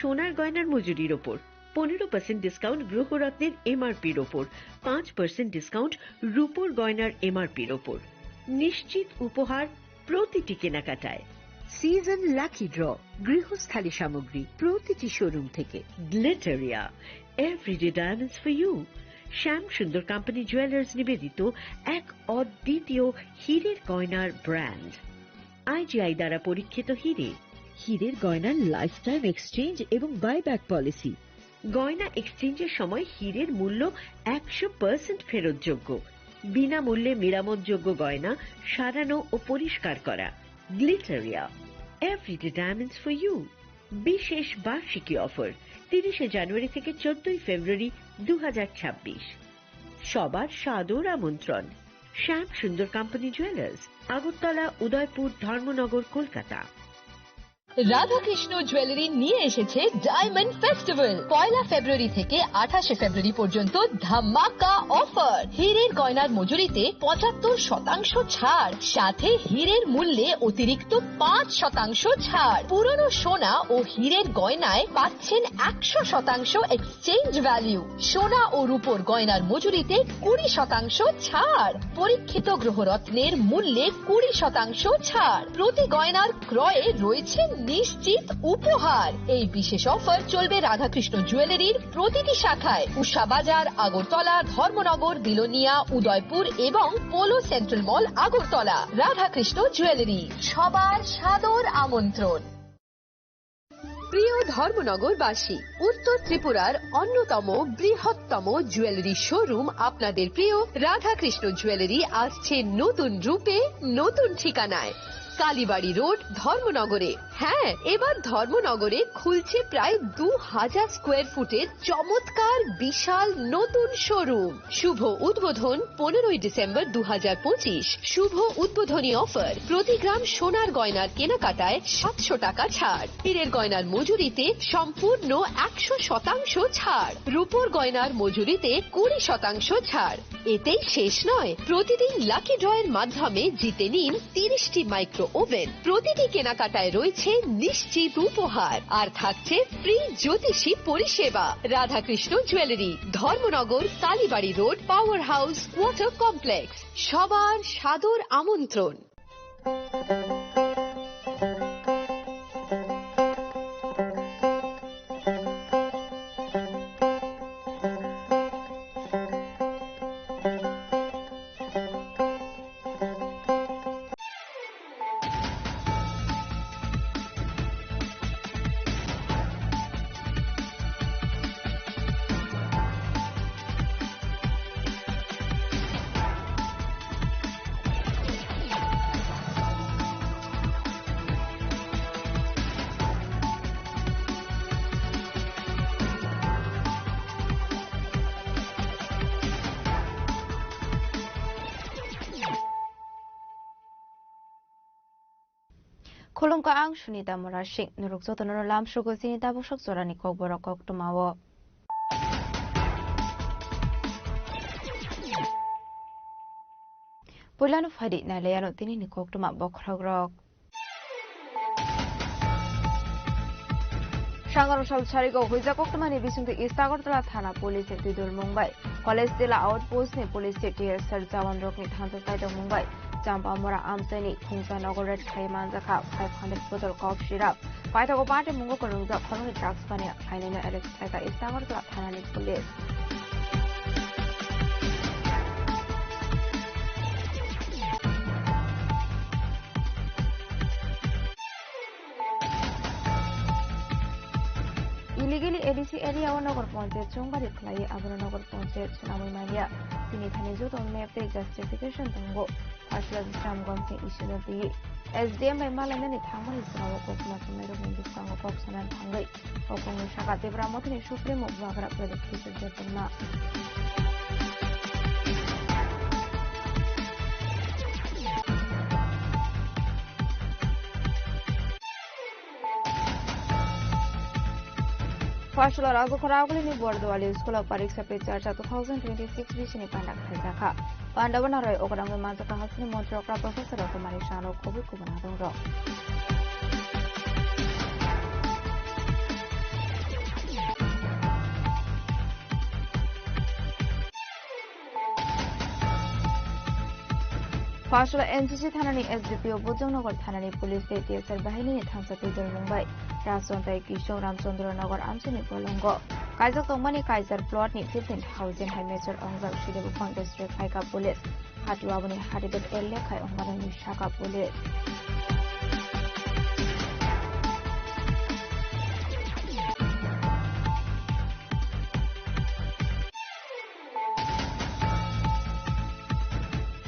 সোনার গয়নার মজুরির ওপর 15% ডিসকাউন্ট গ্রহরত্নের এমআরপির ওপর, 5% ডিসকাউন্ট রূপোর গয়নার এমআরপির ওপর। নিশ্চিত উপহার প্রতিটি কেনাকাটায়। সিজন লাকি ড্র গৃহস্থালী সামগ্রী প্রতিটি শোরুম থেকে। Glitteria, everyday diamonds for you. Shyam Sundar company jewellers নিবেদিত এক অদ্বিতীয় হীরের গয়নার ব্র্যান্ড। আইজিআই দ্বারা পরীক্ষিত হিরে। হীরের গয়নার লাইফ টাইম এক্সচেঞ্জ এবং বাইব্যাক পলিসি। গয়না এক্সচেঞ্জের সময় হীরের মূল্য 100% ফেরতযোগ্য। বিনামূল্যে মেরামতযোগ্য গয়না সারানো ও পরিষ্কার করা। Glitteria, everyday diamonds for you. বিশেষ বার্ষিকী অফার 30 জানুয়ারি থেকে 14 ফেব্রুয়ারি 2026। সবার সাদর আমন্ত্রণ। শ্যাম Sundar company jewellers, Agartala, Udaipur, Dharmanagar, Kolkata. Radhakrishna jewellery নিয়ে এসেছে ডায়মন্ড ফেস্টিভ্যাল। 1 ফেব্রুয়ারি থেকে 28 ফেব্রুয়ারি পর্যন্ত ধামাকা অফার। হীরের গয়নার মজুরিতে 75% ছাড়, সাথে হীরের মূল্যে অতিরিক্ত 5% ছাড়। পুরনো সোনা ও হীরের গয়নায় পাচ্ছেন 100% এক্সচেঞ্জ ভ্যালু। সোনা ও রূপোর গয়নার মজুরিতে 20% ছাড়। পরীক্ষিত গ্রহরত্নের মূল্যে 20% ছাড়। প্রতি গয়নার ক্রয়ে রয়েছে নিশ্চিত উপহার। এই বিশেষ অফার চলবে রাধাকৃষ্ণ জুয়েলারির প্রতিটি শাখায়, উষা বাজার, আগরতলা, ধর্মনগর, বিলোনিয়া, উদয়পুর এবং পোলো সেন্ট্রাল মল, আগরতলা। রাধাকৃষ্ণ জুয়েলারি, সবার সাদর আমন্ত্রণ। প্রিয় ধর্মনগরবাসী, উত্তর ত্রিপুরার অন্যতম বৃহত্তম জুয়েলারি শোরুম আপনাদের প্রিয় রাধাকৃষ্ণ জুয়েলারি আসছে নতুন রূপে, নতুন ঠিকানায়। কালীবাড়ি রোড, ধর্মনগরে। হ্যাঁ, এবার ধর্মনগরে খুলছে প্রায় 2000 স্কোয়ার ফুটের চমৎকার বিশাল নতুন শোরুম। শুভ উদ্বোধন 15 ডিসেম্বর 2025। শুভ উদ্বোধনী অফার, প্রতি গ্রাম সোনার গয়নার কেনাকাটায় 700 টাকা ছাড়। হীরের গয়নার মজুরিতে সম্পূর্ণ 100% ছাড়। রূপোর গয়নার মজুরিতে 20% ছাড়। এতেই শেষ নয়, প্রতিদিন লাকি ড্রয়ের মাধ্যমে জিতে নিন 30টি মাইক্রো ওভেন। প্রতিটি কেনাকাটায় রয়েছে নিশ্চিত উপহার, আর থাকছে ফ্রি জ্যোতিষী পরিষেবা। Radhakrishna jewellery, Dharmanagar, Kalibari road, power house, water complex. সবার সাদর আমন্ত্রণ। Kolongka ang sunita morashik nurukso tono lam shugo sinita bosok zorani kok borok kok tumawo. Pulano fadi na layano tini ni kok tuma bokragrok. Shangar shal charigo huija kok tuma ni bisungte Istagortala thana police tidul Mumbai. College jela outpost ni police TS sar jawan rokni thanto taito Mumbai. Champamora Amsani, Kungsa Nogoret Kaimanzaka, 500 bottle cough syrup. Paitago Pate Mungo Korunga, Koloni Trucks Pania, Kainina Alex Taka Istagortala Thana Police. Illegally ADC area Nagar Ponte, Chungari Klai, Abronagar Ponte, Tsunami Mania, Sinithani Zuton Mete justification Tango, Ashla Sam Gomse issue of the SDM by Malan Tama is now a Kokmatumero in the Song of Oxen and Tangai, Okong Shaka Debramotin, Supreme of Vagra for the future Japana. Fashola Rago Koraguli ni Bordwali School of Pariksa Pecharcha 2026 Vishini Pandak Hajaka. Pandavana Roy Okaranga Mazaka Hasni Motroka Professor of Marishano Kobu Kubanado. 파슬라 NCC थानानि SDPO 보정नगर थानानि police TSR बाहिनीनि थांसा तुइदल मुंबाइ राजचन्द्र किशोर रामचन्द्र नगर आमसिनि बलंग काइजक तंमानि काइजार प्लटनि 15,000 हाइमेचर अंगजाक सिदेबुफां डिस्ट्रिक्ट हाइका पुलिस हाटुआबनि हाटिदत एलेखाय अंगारनि शाखा police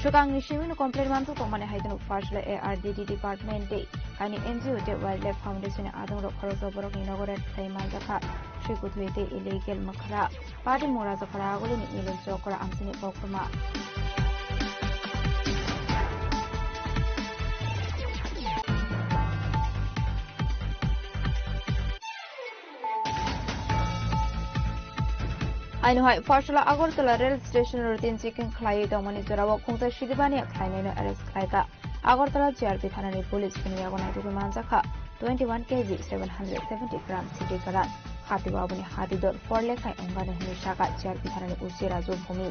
Sukang Nishimino complaint mantu tomane haidunu Farsla ARDD department day kani NGO de Wildlife Foundation adong rokharo borok ni nogoret Thaimajaka Shikuthwete illegal makra party mora zakara aguli ni milon chokra amsini pokuma Ainuhai Farsla Agartala rail station routine chicken khlai domani jorawo khungta shidibani khlainai no arrest khlaika Agartala GRP thanani police kini agonai dugu manjaka 21 kg 770 gram city karan hati babuni hati dor 4 lekhai ongane huni shaka GRP thanani usi raju bhumi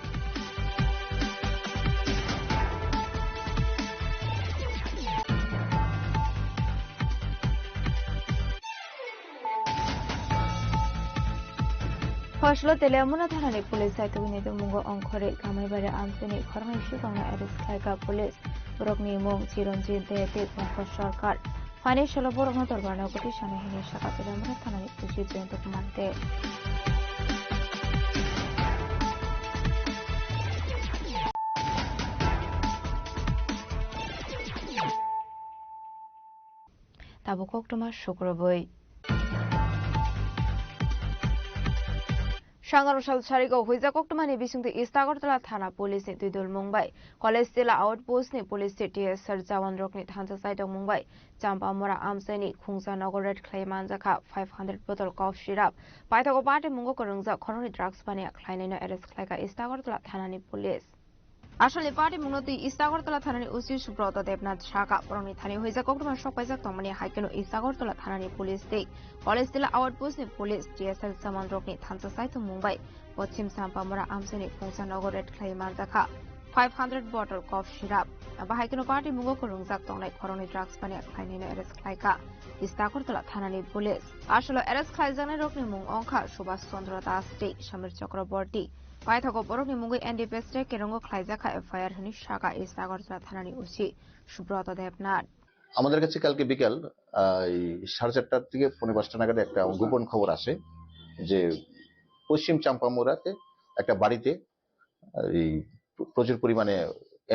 Farsla Telemuna Thanani Police Saitugini the Mungo Onkore Kamaibare Amsini Kornai Shukanga Aris Kaika Police Borokni Mung Chironji Dete Ponko Sarkar Fani Shalaborno Torbano Petition Hini Shaka Telemuna Thanani Pushi Jentok Mante Tabukok Thomas Shukraboi Shangarosal Sharigo, who is a Koktomani Bishing East Agartala Thana Police in Tudul Mumbai, Kolestilla Outpost ni Police City, Sarjawan Roknit Hansa site of Mumbai, Champa Mora Amseni, Kungsa Nogoret Claymanzaka, 500 bottle cough syrup, Paitago Party Mungo Korunza, Coronary Drugs Pania, Kleinino Eres Klaka, East Agartala Thanani Police. Ashali party Munoti East Agartala Thanani Usi Shubrota Devnath Shaka, Proni Thani, who is a Koktoman shop by Tomani Haikano East Agartala Thanani Police Day, Kolestilla Outpost ni Police, GSL Saman Roknit Hansa site of Mumbai, Pochim Sampamura Amseni, Kungsa Nogoret Claymanzaka, 500 bottle cough syrup. Bahikano party Mungo Kurungzak Tonai Coronary Drugs Pania, Kainino Eres Klaika, East Agartala Thanani Police. Ashalo Eres Klaizana Rokni Mung Onka, Shubas Sondra Das Day, Shamir Chakraborty. Paithago Borokni Mungu NDPS Kerongo Klaizaka FIR Huni Shaka East Agartala Thanani Usi Shubrata Devnath. আমাদের কাছে কালকে বিকাল 4:30 থেকে 5:30 নাগাদ একটা গোপন খবর আসে যে পশ্চিম চাম্পামুরাতে একটা বাড়িতে এই প্রচুর পরিমাণে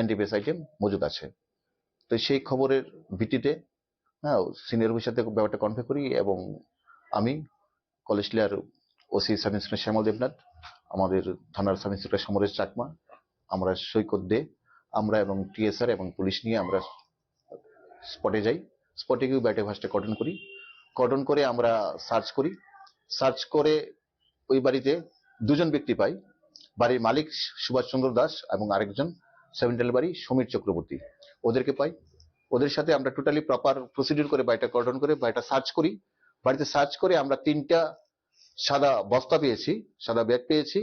এনডিপিএস আইটেম মজুদ আছে। তো সেই খবরের ভিত্তিতে সিনিয়র অফিসার সাথে ব্যাপারটা কনফার্ম করি এবং আমি কলেজলিয়ার ওসি সাব ইন্সপেক্টর শ্যামল দেবনাথ, আমাদের থানার সাব ইন্সপেক্টর সমরেশ চাকমা, আমরা সৈকত দে, আমরা এবং টিএসআর এবং পুলিশ নিয়ে আমরা স্পটে যাই। স্পটে গিয়ে ব্যাটে ফার্স্টে কর্ডন করে আমরা সার্চ করে ওই বাড়িতে দুজন ব্যক্তি পাই। বাড়ির মালিক সুভাষচন্দ্র দাস এবং আরেকজন সেভেন্টাল বাড়ি সমীর চক্রবর্তী, ওদেরকে পাই। ওদের সাথে আমরা টোটালি প্রপার প্রসিডিউর করে বাড়িটা কর্ডন করে বাড়িটা সার্চ করি। বাড়িতে সার্চ করে আমরা 3টা সাদা বস্তা পেয়েছি, সাদা ব্যাগ পেয়েছি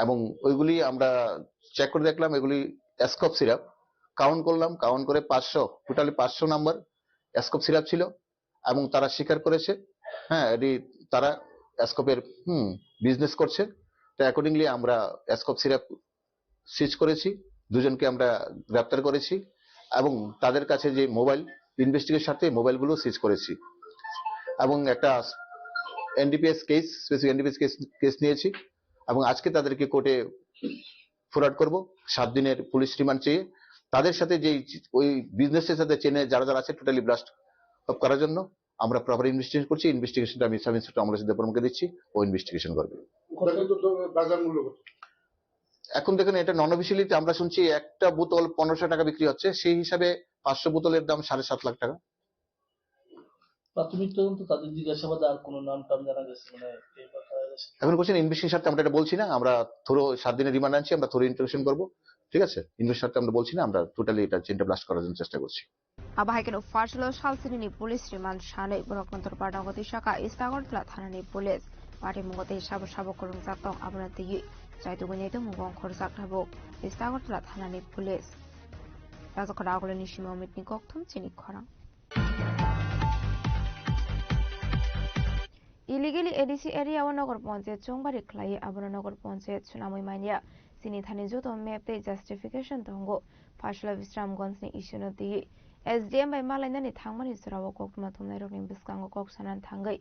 এবং ওইগুলি আমরা চেক করে দেখলাম এগুলি এসকপ সিরাপ। কাউন্ট করলাম, কাউন্ট করে 500, টোটালি 500 নাম্বার এসকপ সিরাপ ছিল এবং তারা স্বীকার করেছে এটি তারা এসকপের বিজনেস করছে। তো অ্যাকর্ডিংলি আমরা এসকপ সিরাপ সিজ করেছি, দুজনকে আমরা গ্রেপ্তার করেছি এবং তাদের কাছে যে মোবাইল ইনভেস্টিগেশন সাথে মোবাইলগুলো সিজ করেছি এবং একটা NDPS case, specific NDPS case নিয়েছি এবং আজকে তাদেরকে কোর্টে ফরওয়ার্ড করব 7 দিনের পুলিশ রিমান্ড চেয়ে। তাদের সাথে যে ওই বিজনেসের সাথে চেনে যারা আছে টোটালি ব্লাস্ট আপ করার জন্য আমরা প্রপার ইনভেস্টিগেশন করছি। ইনভেস্টিগেশনটা আমি সাব ইন্সপেক্টর অমলেশ দেববর্মাকে দিচ্ছি, ও ইনভেস্টিগেশন করবে। এখন দেখেন এটা নন অফিসিয়ালিতে আমরা শুনছি একটা বোতল 1500 টাকা বিক্রি হচ্ছে, সেই হিসাবে 500 বোতলের দাম 7.5 লাখ টাকা। প্রাথমিক তদন্ত তাদের জিজ্ঞাসাবাদে আর কোনো নাম টাম জানা গেছে মানে এখন কোশ্চেন ইনভেস্টিগেশন সাথে আমরা এটা বলছি না, আমরা থরো 7 দিনের রিমান্ড আনছি, আমরা থরো ইন্টারোগেশন করব, ঠিক আছে। ইনভেস্টিগেশন সাথে আমরা বলছি না, আমরা টোটালি এটা চেনটা ব্লাস্ট করার জন্য চেষ্টা করছি। Abahaikan Farsla Shalsini Police Remand Shane Borokntor Parnagoti Shaka East Agartala Thanani Police Party Mungote Shabo Kurung Zaktong Abnati Jaituguni Mungong Khorzak Nabo East Agartala Thanani Police রাজকরা আগলেনি সীমা মিটনি ককথম চিনি খরাং ইলিগেলি এডিসি এরিয়া ও নগর পঞ্চায়েত চংবারি খ্লাই আবর নগর পঞ্চায়েত সুনামই মাইনিয়া চিনি Thani যত মেপতে justification দंगो फासला विश्रामगंजनि इशुनति SDM bye मालायनानि थांमानि जराव ककमा थुमनाय रकनि बिस्कांगो कक सानान थांगै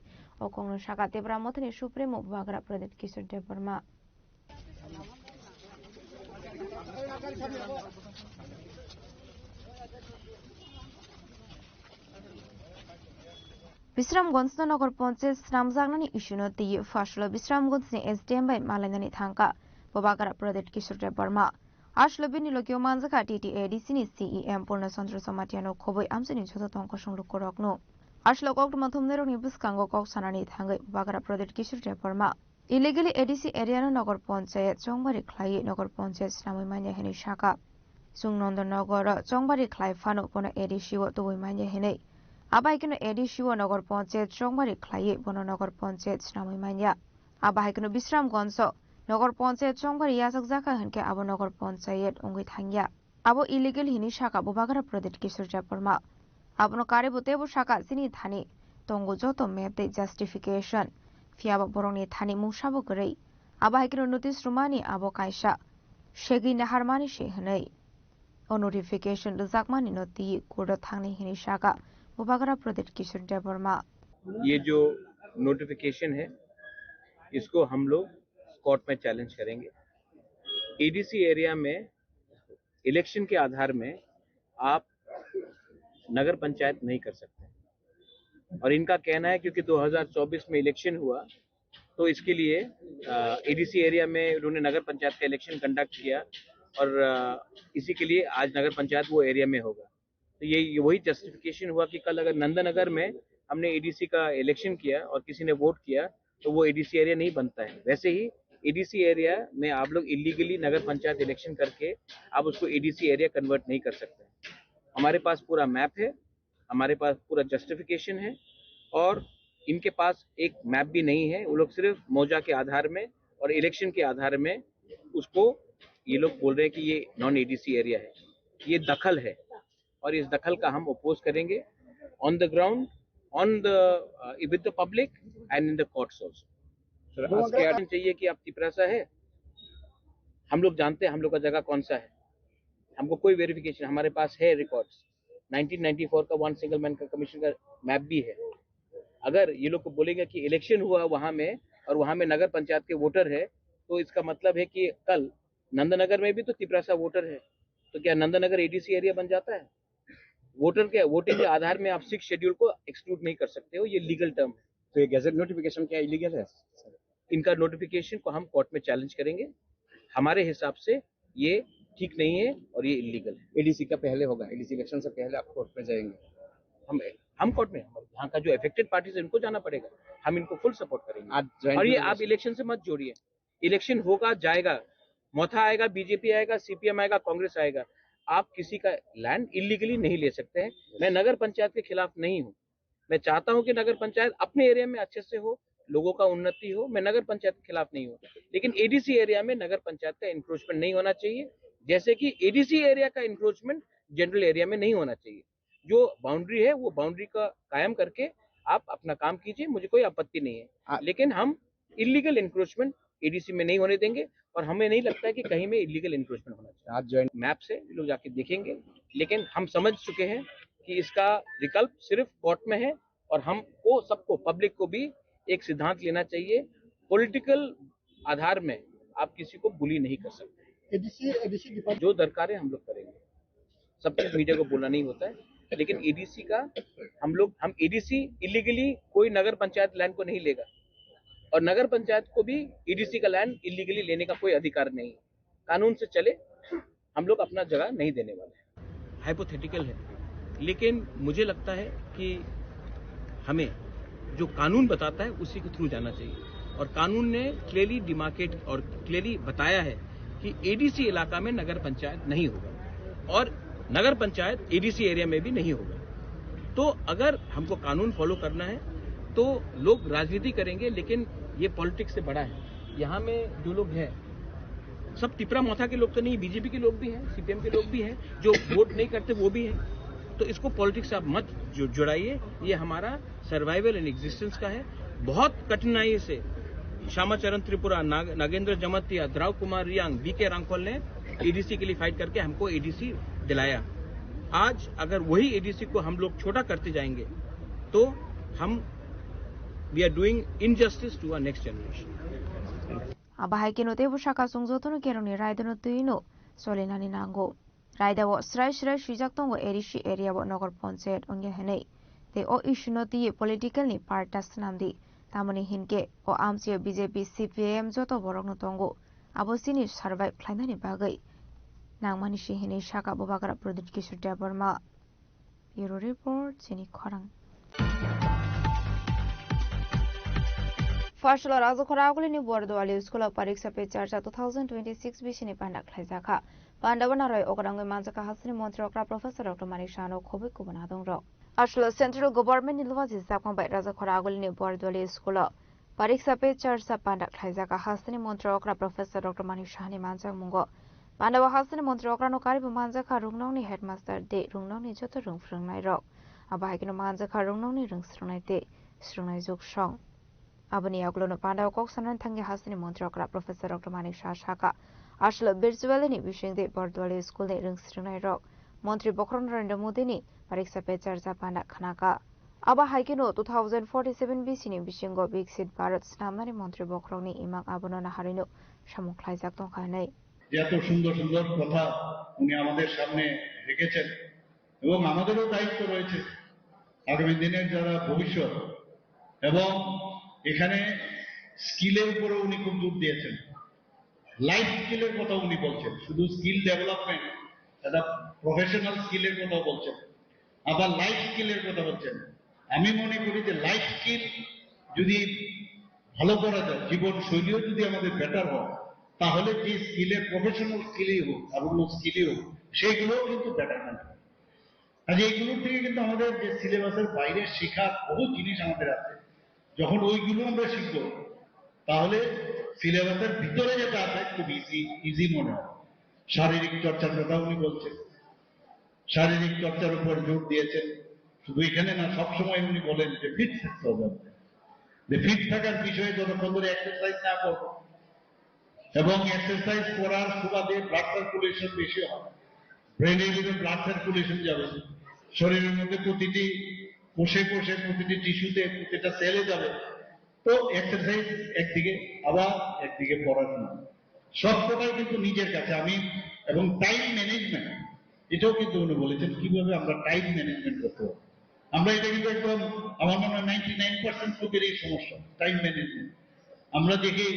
अकंनो शाखा तेब्रा मथनि supremo बाग्रा प्रदेश किशोर देवबर्मा विश्रामगंज नगर पंचायत स्नामजागनानि इशुनति फासला विश्रामगंजनि SDM bye मालायनानि थांगा बाग्रा प्रदेश किशोर Debbarma आश्लबिनी लोकियो मानजाका टीटीएडीसीनि CEM पूर्णचंद्र समाटियानो खबै आमसिनि छोटो तंक संलुक करकनो आश्लो कक्टमा थुमनेरनि बिस्कांगो कक सानानि थांगै बाग्रा प्रदेश किशोर Debbarma इलिगेली ADC एरियानो नगर पंचायत चंबारी ख्लाई नगर पंचायत स्नामै मान्या हेनै शाखा सुंगनन्दन नगर चंबारी ख्लाई फानो बन एडीसीओ तबै मान्या हेनै आबाइकनो एडीसीओ नगर पंचायत चंबारी ख्लाई बन नगर पंचायत स्नामै मान्या आबाइकनो विश्रामगंज नगर पंचायत चंबारी याजक जाका हनके आबो नगर पंचायत अंगै थांगिया आबो इलिगेल हिनि शाखा बाग्रा प्रदेश किशोर देवबर्मा आबनो कारेबोतेबो शाखा सिनि थानि तंगो जतो मेपते जस्टिफिकेशन फियाबो बरंनि थानि मुसाबो गरै आबाइकनो नोटिस रुमानि आबो कायसा शेगि नाहारमानि से हनै ओ नोटिफिकेशन लजाकमानि नति कोड थांनि हिनि शाखा बाग्रा प्रदेश किशोर देवबर्मा ये जो नोटिफिकेशन है इसको हम लोग कोर्ट में चैलेंज करेंगे। एडीसी एरिया में इलेक्शन के आधार में आप नगर पंचायत नहीं कर सकते और इनका कहना है क्योंकि 2024 में इलेक्शन हुआ तो इसके लिए एडीसी एरिया में उन्होंने नगर पंचायत का इलेक्शन कंडक्ट किया और इसी के लिए आज नगर पंचायत वो एरिया में होगा। तो ये वही जस्टिफिकेशन हुआ कि कल अगर नंदनगर में हमने एडीसी का इलेक्शन किया और किसी ने वोट किया तो वो एडीसी एरिया नहीं बनता है। वैसे ही एडीसी एरिया में आप लोग इलीगली नगर पंचायत इलेक्शन करके आप उसको एडीसी एरिया कन्वर्ट नहीं कर सकते। हमारे पास पूरा मैप है, हमारे पास पूरा जस्टिफिकेशन है और इनके पास एक मैप भी नहीं है। वो लोग सिर्फ मौजा के आधार में और इलेक्शन के आधार में उसको ये लोग बोल रहे हैं कि ये नॉन एडीसी एरिया है। ये दखल है और इस दखल का हम अपोज करेंगे on the ground, on the with the public and in the courts also. चाहिए कि आप तिपरासा है, हम लोग जानते हैं हम लोग का जगह कौन सा है, हमको कोई वेरिफिकेशन हमारे पास है रिकॉर्ड्स 1994 का वन सिंगल मैन का कमीशन का मैप भी है। अगर ये लोग को बोलेंगे कि इलेक्शन हुआ वहां में और वहां में नगर पंचायत के वोटर है तो इसका मतलब है कि कल नंदनगर में भी तो तिपरासा वोटर है, तो क्या नंदनगर एडीसी एरिया बन जाता है? वोटर के वोटिंग के आधार में आप 6 शेड्यूल को एक्सक्लूड नहीं कर सकते हो, ये लीगल टर्म है। तो ये गैजेट नोटिफिकेशन क्या इलीगल है? इनका नोटिफिकेशन को हम कोर्ट में चैलेंज करेंगे। हमारे हिसाब से ये ठीक नहीं है और ये इलीगल है। एडीसी का पहले होगा, एडीसी इलेक्शन से पहले आप कोर्ट में जाएंगे? हम कोर्ट में यहाँ का जो अफेक्टेड पार्टीज है उनको जाना पड़ेगा, हम इनको फुल सपोर्ट करेंगे। और ये आप इलेक्शन से मत जोड़िए, इलेक्शन होगा जाएगा, मोथा आएगा, बीजेपी आएगा, सीपीएम आएगा, कांग्रेस आएगा, आप किसी का लैंड इलीगली नहीं ले सकते हैं। मैं नगर पंचायत के खिलाफ नहीं हूँ, मैं चाहता हूँ कि नगर पंचायत अपने एरिया में अच्छे से हो, लोगों का उन्नति हो। मैं नगर पंचायत के खिलाफ नहीं हूँ, लेकिन एडीसी एरिया में नगर पंचायत का इंक्रोचमेंट नहीं होना चाहिए, जैसे कि एडीसी एरिया का इंक्रोचमेंट जनरल एरिया में नहीं होना चाहिए। जो बाउंड्री है वो बाउंड्री का कायम करके आप अपना काम कीजिए, मुझे कोई आपत्ति नहीं है, लेकिन हम इलीगल इंक्रोचमेंट एडीसी में नहीं होने देंगे और हमें नहीं लगता है कि कहीं में इलीगल इंक्रोचमेंट होना चाहिए। आज ज्वाइन मैप से लोग जाके देखेंगे, लेकिन हम समझ चुके हैं कि इसका विकल्प सिर्फ कोर्ट में है और हमको सबको पब्लिक को भी एक सिद्धांत लेना चाहिए, पॉलिटिकल आधार में आप किसी को बुली नहीं कर सकते। एडीसी जो दरकार है हम लोग करेंगे, सब चीज मीडिया को बोलना नहीं होता है, लेकिन एडीसी का हम एडीसी इलीगली कोई नगर पंचायत लैंड को नहीं लेगा और नगर पंचायत को भी एडीसी का लैंड इलीगली लेने का कोई अधिकार नहीं। कानून से चले, हम लोग अपना जगह नहीं देने वाले हैं। हाइपोथेटिकल है, लेकिन मुझे लगता है कि हमें जो कानून बताता है उसी के थ्रू जाना चाहिए और कानून ने क्लियरली डिमार्केट और क्लियरली बताया है कि एडीसी इलाका में नगर पंचायत नहीं होगा और नगर पंचायत एडीसी एरिया में भी नहीं होगा। तो अगर हमको कानून फॉलो करना है तो लोग राजनीति करेंगे, लेकिन ये पॉलिटिक्स से बड़ा है। यहाँ में जो लोग हैं सब तिपरा मोथा के लोग तो नहीं, बीजेपी के लोग भी हैं, सीपीएम के लोग भी हैं, जो वोट नहीं करते वो भी हैं। तो इसको पॉलिटिक्स से आप मत जुड़ाइए, ये हमारा सर्वाइवल एंड एग्जिस्टेंस का है। बहुत कठिनाई से श्यामाचरण त्रिपुरा, नागेंद्र जमतिया, द्राव कुमार रियांग, बीके रांगफल ने एडीसी के लिए फाइट करके हमको एडीसी दिलाया। आज अगर वही एडीसी को हम लोग छोटा करते जाएंगे तो हम we are doing injustice to our next generation. Abahai tebu shaka sungzotono keroni raidono tuino solinani nango. Raida wo srai shijak tongo erishi area wo nogor ponchet ongya henei. Te o issuno ti political ni partas namdi. Tamoni hinke o amsio BJP CPM joto borok no tongo. Abosini survive klainani bagai. Nangmani shi henei shaka bobagara product kishur Deborma. Bureau report Chini Khorang. Fashola Razokoragulini Bordwali School of Pariksa Pecharcha 2026 Bishini Pandak Lazaka. Pandavanaro Okaranga Manzaka Hasni Montrokra Professor Dr. Manishano Kobikubanadong Rock. Ashla Central Government in Luvas Zakon by Razokoragulini Bordwali School of Pariksa Pecharcha Pandak Lazaka Hasni Montrokra Professor Dr. Manishani Manzak Mungo. Pandava Hasni Montrokra no Karibu Manzaka Rungnoni Headmaster De Rungnoni Joto Rung Frungai Rock. Abahikino Manzaka Rungnoni Rung Strungai De Strungai Zuk Shong. Abani Aglono Panda Koksanan Tangi Hasni Montrokra Professor Dr. Manik Shashaka Ashla Birzuelini wishing the Bordwali School de Rungstrinai Rock Montri Bokron Randa Mudini Pariksa Pecharza Panda Kanaka Aba Haikino 2047 Bisini Bishingo Big Sid Bharat Snamani Montri Bokroni Imam Abunona Harino Shamuklaizak Tonkanai এত সুন্দর সুন্দর কথা উনি আমাদের সামনে রেখেছেন এবং আমাদেরও দায়িত্ব রয়েছে আগামী দিনের যারা ভবিষ্যৎ এবং এখানে স্কিলের উপরে উনি খুব জোর দিয়েছেন লাইফ স্কিলের কথা উনি বলছেন শুধু স্কিল ডেভেলপমেন্ট এটা প্রফেশনাল স্কিলের কথা বলছেন আবার লাইফ স্কিলের কথা বলছেন আমি মনে করি যে লাইফ স্কিল যদি ভালো করা যায় জীবন শৈলীও যদি আমাদের বেটার হয় তাহলে যে স্কিলের প্রফেশনাল স্কিলই হোক আর অন্য স্কিলই হোক সেগুলোও কিন্তু বেটার হবে আর এইগুলোর থেকে কিন্তু আমাদের যে সিলেবাসের বাইরে শেখার বহু জিনিস আমাদের আছে যখন ওইগুলো আমরা শিখব তাহলে সিলেবাসের ভিতরে যেটা আছে খুব ইজি মনে হয় শারীরিক চর্চার কথা উনি বলছেন শারীরিক চর্চার উপর জোর দিয়েছেন শুধু এখানে না সবসময় উনি বলেন যে ফিট থাকতে হবে যে ফিট থাকার বিষয়ে যতক্ষণ ধরে এক্সারসাইজ না করবো এবং এক্সারসাইজ করার সুবাদে ব্লাড সার্কুলেশন বেশি হয় ব্রেনের ভিতরে ব্লাড সার্কুলেশন যাবে শরীরের মধ্যে প্রতিটি কোষে কোষে প্রতিটি টিস্যুতে প্রতিটা সেলে যাবে তো এক্সারসাইজ একদিকে আবার একদিকে পড়াশোনা সবকটাই কিন্তু নিজের কাছে আমি এবং টাইম ম্যানেজমেন্ট এটাও কিন্তু উনি বলেছেন কিভাবে আমরা টাইম ম্যানেজমেন্ট করতে হবে আমরা এটা কিন্তু একদম আমার মনে হয় 99% লোকের এই সমস্যা টাইম ম্যানেজমেন্ট আমরা দেখি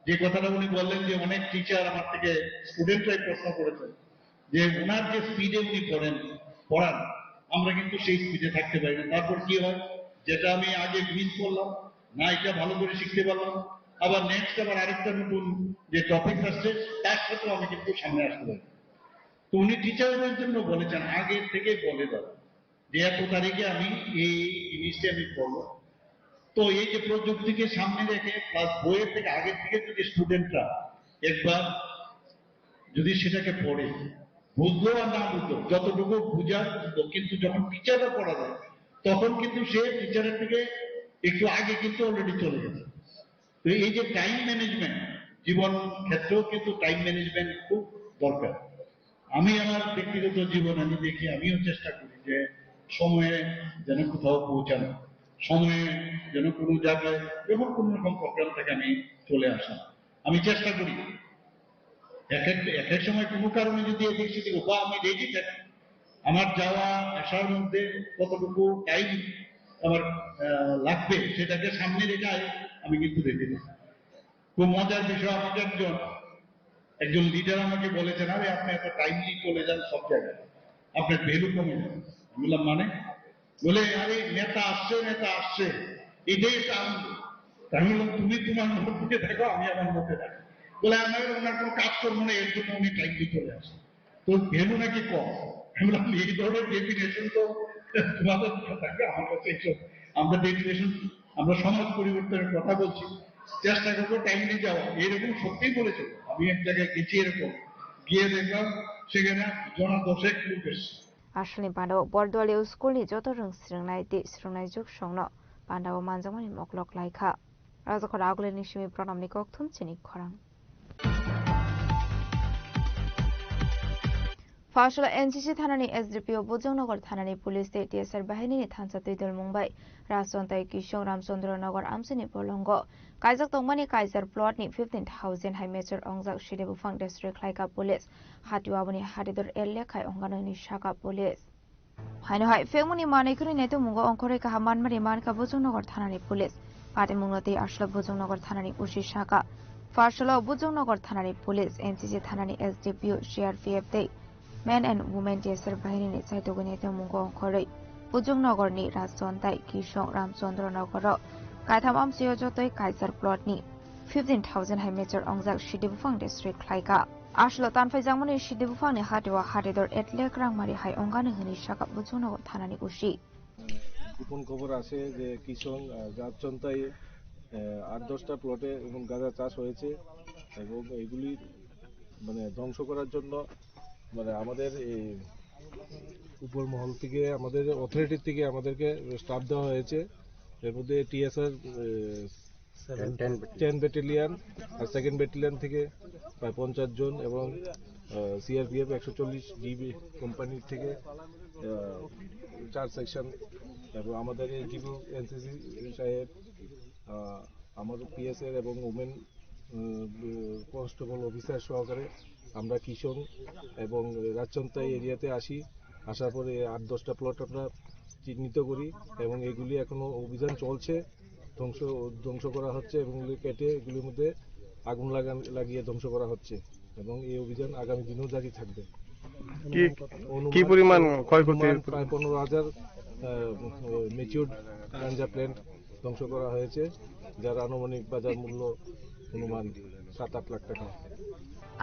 যে কথাটা উনি বললেন যে অনেক টিচার আমার থেকে স্টুডেন্টরাই প্রশ্ন করেছেন যে ওনার যে স্পিডে উনি পড়ান আমরা কিন্তু সেই স্পিডে থাকতে পারি না তারপর কি হয় যেটা আমি আগে মিস করলাম না এটা ভালো করে শিখতে পারলাম আবার নেক্সট আবার আরেকটা নতুন যে টপিক আসছে তার সাথেও আমি কিন্তু সামনে আসতে পারি তো উনি টিচারদের জন্য বলেছেন আগে থেকে বলে দাও যে এত তারিখে আমি এই জিনিসটা আমি পড়বো তো এই যে প্রযুক্তিকে সামনে রেখে প্লাস বইয়ের থেকে আগের থেকে যদি স্টুডেন্টরা একবার যদি সেটাকে পড়ে বুঝলো আর না বুঝলো যতটুকু বুঝার কিন্তু যখন টিচাররা পড়া যায় তখন কিন্তু সে টিচারের থেকে একটু আগে কিন্তু অলরেডি চলে গেছে তো এই যে টাইম ম্যানেজমেন্ট জীবন ক্ষেত্রেও কিন্তু টাইম ম্যানেজমেন্ট খুব দরকার আমি আমার ব্যক্তিগত জীবন আমি দেখি আমিও চেষ্টা করি যে সময়ে যেন কোথাও পৌঁছানো সময়ে যেন কোনো জায়গায় যখন কোন রকম প্রোগ্রাম থেকে আমি চলে আসা আমি চেষ্টা করি এক এক সময় কোনো কারণে যদি এদিক সেদিক বা আমি রেডি থাকি আমার যাওয়া আসার মধ্যে কতটুকু টাইম আমার লাগবে সেটাকে সামনে রেখে আমি কিন্তু রেডি থাকি খুব মজার বিষয় আমাকে একজন লিডার আমাকে বলেছেন আরে আপনি এত টাইমলি চলে যান সব জায়গায় আপনার ভ্যালু কমে যাবে বললাম মানে বলে আরে নেতা আসছে এটাই একটা আনন্দ আমি বললাম তুমি তোমার মধ্যে দেখো আমি আমার মধ্যে দেখো বলে আমার ওনার কোনো কাজ করবো না এর জন্য উনি টাইমলি চলে আসে তো ভ্যালু নাকি কম আমি বললাম এই ধরনের ডেফিনেশন তো তোমাদের থাকবে আমার কাছে এইসব আমরা ডেফিনেশন আমরা সমাজ পরিবর্তনের কথা বলছি চেষ্টা করবো টাইমলি যাওয়া এরকম সত্যিই বলেছে আমি এক জায়গায় গেছি এরকম, গিয়ে দেখলাম সেখানে জনা 10 লোক এসছে। আসলে বান্দাও বরদোয়ালি স্কুलनि যত রং স্রংनाय ति स्रंनाय जुग संनो बान्दाव मानजामानि मक्लक लाइखा राजाखर आगुलेनि सिमि प्रणामनि कक्थुम चिनि खरां फासला एनसीसी थानानि एसडीपीओ बुजंगनगर थानानि पुलिस टीएसआर बाहिनीनि थानसा तुइदल मुंबाई राजचन्ताय किशोर रामचंद्र नगर आमसिनि बलंग काइजाक तंगमानि काइजार प्लटनि 15,000 हाइ मेजर अंगजाक शिदेबुफां डिस्ट्रिक्ट लाइका पुलिस हाटिवाबनि हाटिदर एलेखाय अंगाननि शाखा पुलिस हाइनहाय फेमुनि मानैखुनि नेतो मुंगो अंखरे काहा मानमारि मानका बुजंगनगर थानानि पुलिस पाटे मुंगति आशला बुजंगनगर थानानि उसी शाखा फासला बुजंगनगर थानानि पुलिस एनसीसी थानानि एसडीपीओ सीआरपीएफ दे Men and Women टीएसआर बाहिनीनि साइतोगनि मुंगो अंखरै बुजंगनगरनि राजचन्ताय किशोर रामचंद्र नगर कायथाम आमसियो जतै काइजार प्लटनि 15,000 हाइ मेजर अंगजाक शिदेबुफां डिस्ट्रिक्ट लाइका आशला तानफाइजांमनि शिदेबुफांनि हाटिवा हाटिदर एटलेक रांमारि हाइ अंगानो हनि शाखा बुजंगनगर थानानि उसी গোপন খবর আছে যে কিশোর রাজচন্তায় 8-10টা প্লটে এবং গাঁজা চাষ হয়েছে এবং এগুলি মানে ধ্বংস করার জন্য মানে আমাদের এই উপর মহল থেকে আমাদের অথরিটি থেকে আমাদেরকে স্টাফ দেওয়া হয়েছে এর মধ্যে টিএসআর 10 ব্যাটালিয়ন আর 2nd ব্যাটালিয়ন থেকে প্রায় 50 জন এবং সিআরপিএফ 140 ডিবি কোম্পানি থেকে 4 সেকশন এবং আমাদের এই জিবু এনসিসি সাহেব আমাদের পিএসএর এবং ওমেন কনস্টেবল অফিসার সহকারে আমরা কিশোর এবং রাজচন্তাই এরিয়াতে আসি আসার পরে 8-10টা প্লট আমরা চিহ্নিত করি এবং এগুলি এখনো অভিযান চলছে ধ্বংস করা হচ্ছে এবং এগুলি কেটে এগুলির মধ্যে আগুন লাগিয়ে ধ্বংস করা হচ্ছে এবং এই অভিযান আগামী দিনেও জারি থাকবে। কি পরিমাণ ক্ষয়ক্ষতি? প্রায় 15,000 ম্যাচিউরড গাঁজা প্ল্যান্ট ধ্বংস করা হয়েছে যার আনুমানিক বাজার মূল্য অনুমান 7-8 লাখ টাকা।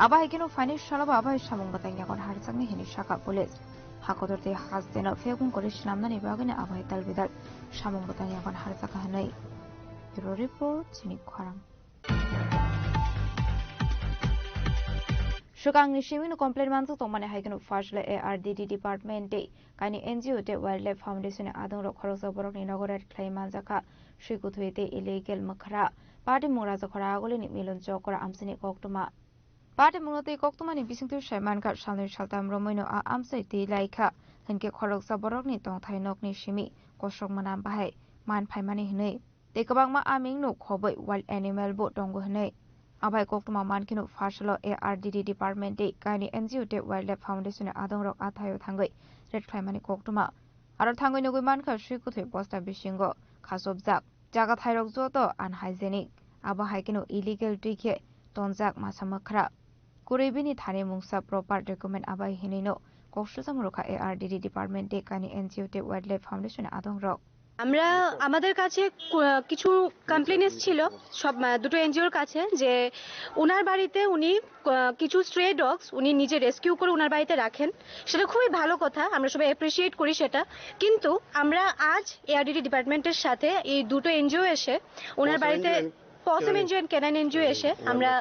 আবাই কিনো ফাইনিশ সালাবা আবাই সামং বাতাইনি এখন হারসাংনি হিনি শাখা পুলিশ হাকদরতে হাসদেনা ফেগুন করে সিনামনানি বাগিনে আবাই তালবিদাল সামং বাতাইনি এখন হারসাকা হানাই ব্যুরো রিপোর্ট চিনি খরাং সুকাংনি সিমিনো কমপ্লেন মানতো তমানে হাইকিনো ফার্স্টলে এআরডিডি ডিপার্টমেন্টে কাইনি এনজিও তে ওয়াইল্ডলাইফ ফাউন্ডেশনে আদং খরচা বরকনি নগরের ক্লাই মানজাকা সুইকুথুইতে ইলিগেল মখরা পার্টি মুরাজা খরা আগলিনি মিলন চকরা আমসিনি কক্তমা पाटे मुंगते कक्तमानि बिसिंतु साइमानका सालनि सालताम रमैनो आमसै ति लाइखा हनके खरकसा बरकनि तंथाय नकनि सिमि कसक माना बाहाय मान फाइमानि हनै तेकबांमा आमिंगनो खबै वाइल्ड एनिमल बो दंगो हनै आबाय कक्तमा मानकिनो फासलो एआरडिडि डिपार्टमेन्ट काइनि एनजिओ टे वाइल्डलाइफ फाउन्डेशन आदंरक आथायो थांगै रेड फाइमानि कक्तमा आरो थांगै नगै मानका सुइकुथै बस्ता बिसिंगो खासबजाक जागा थाइरक जतो आनहाइजेनिक आबा हाइकिनो इलिगेल दुइखे तनजाक मासामखरा कुरेबिनी थाने मुंगसा प्रपार डकुमेंट आबाय हिनेनो कक्सुजामुरखा एआरडिडि डिपार्टमेंट कानी एनजिओ टे वाइल्डलाइफ फाउंडेशन आदंरक আমরা আমাদের কাছে কিছু কমপ্লেইন এসেছিল সব দুটো এনজিওর কাছে যে ওনার বাড়িতে উনি কিছু স্ট্রে ডগস উনি নিজে রেস্কিউ করে ওনার বাড়িতে রাখেন সেটা খুবই ভালো কথা আমরা সবাই অ্যাপ্রিশিয়েট করি সেটা কিন্তু আমরা আজ এআরডিডি ডিপার্টমেন্টের সাথে এই দুটো এনজিও এসে ওনার বাড়িতে পসম এনজিও এন্ড ক্যানাইন এনজিও এসে আমরা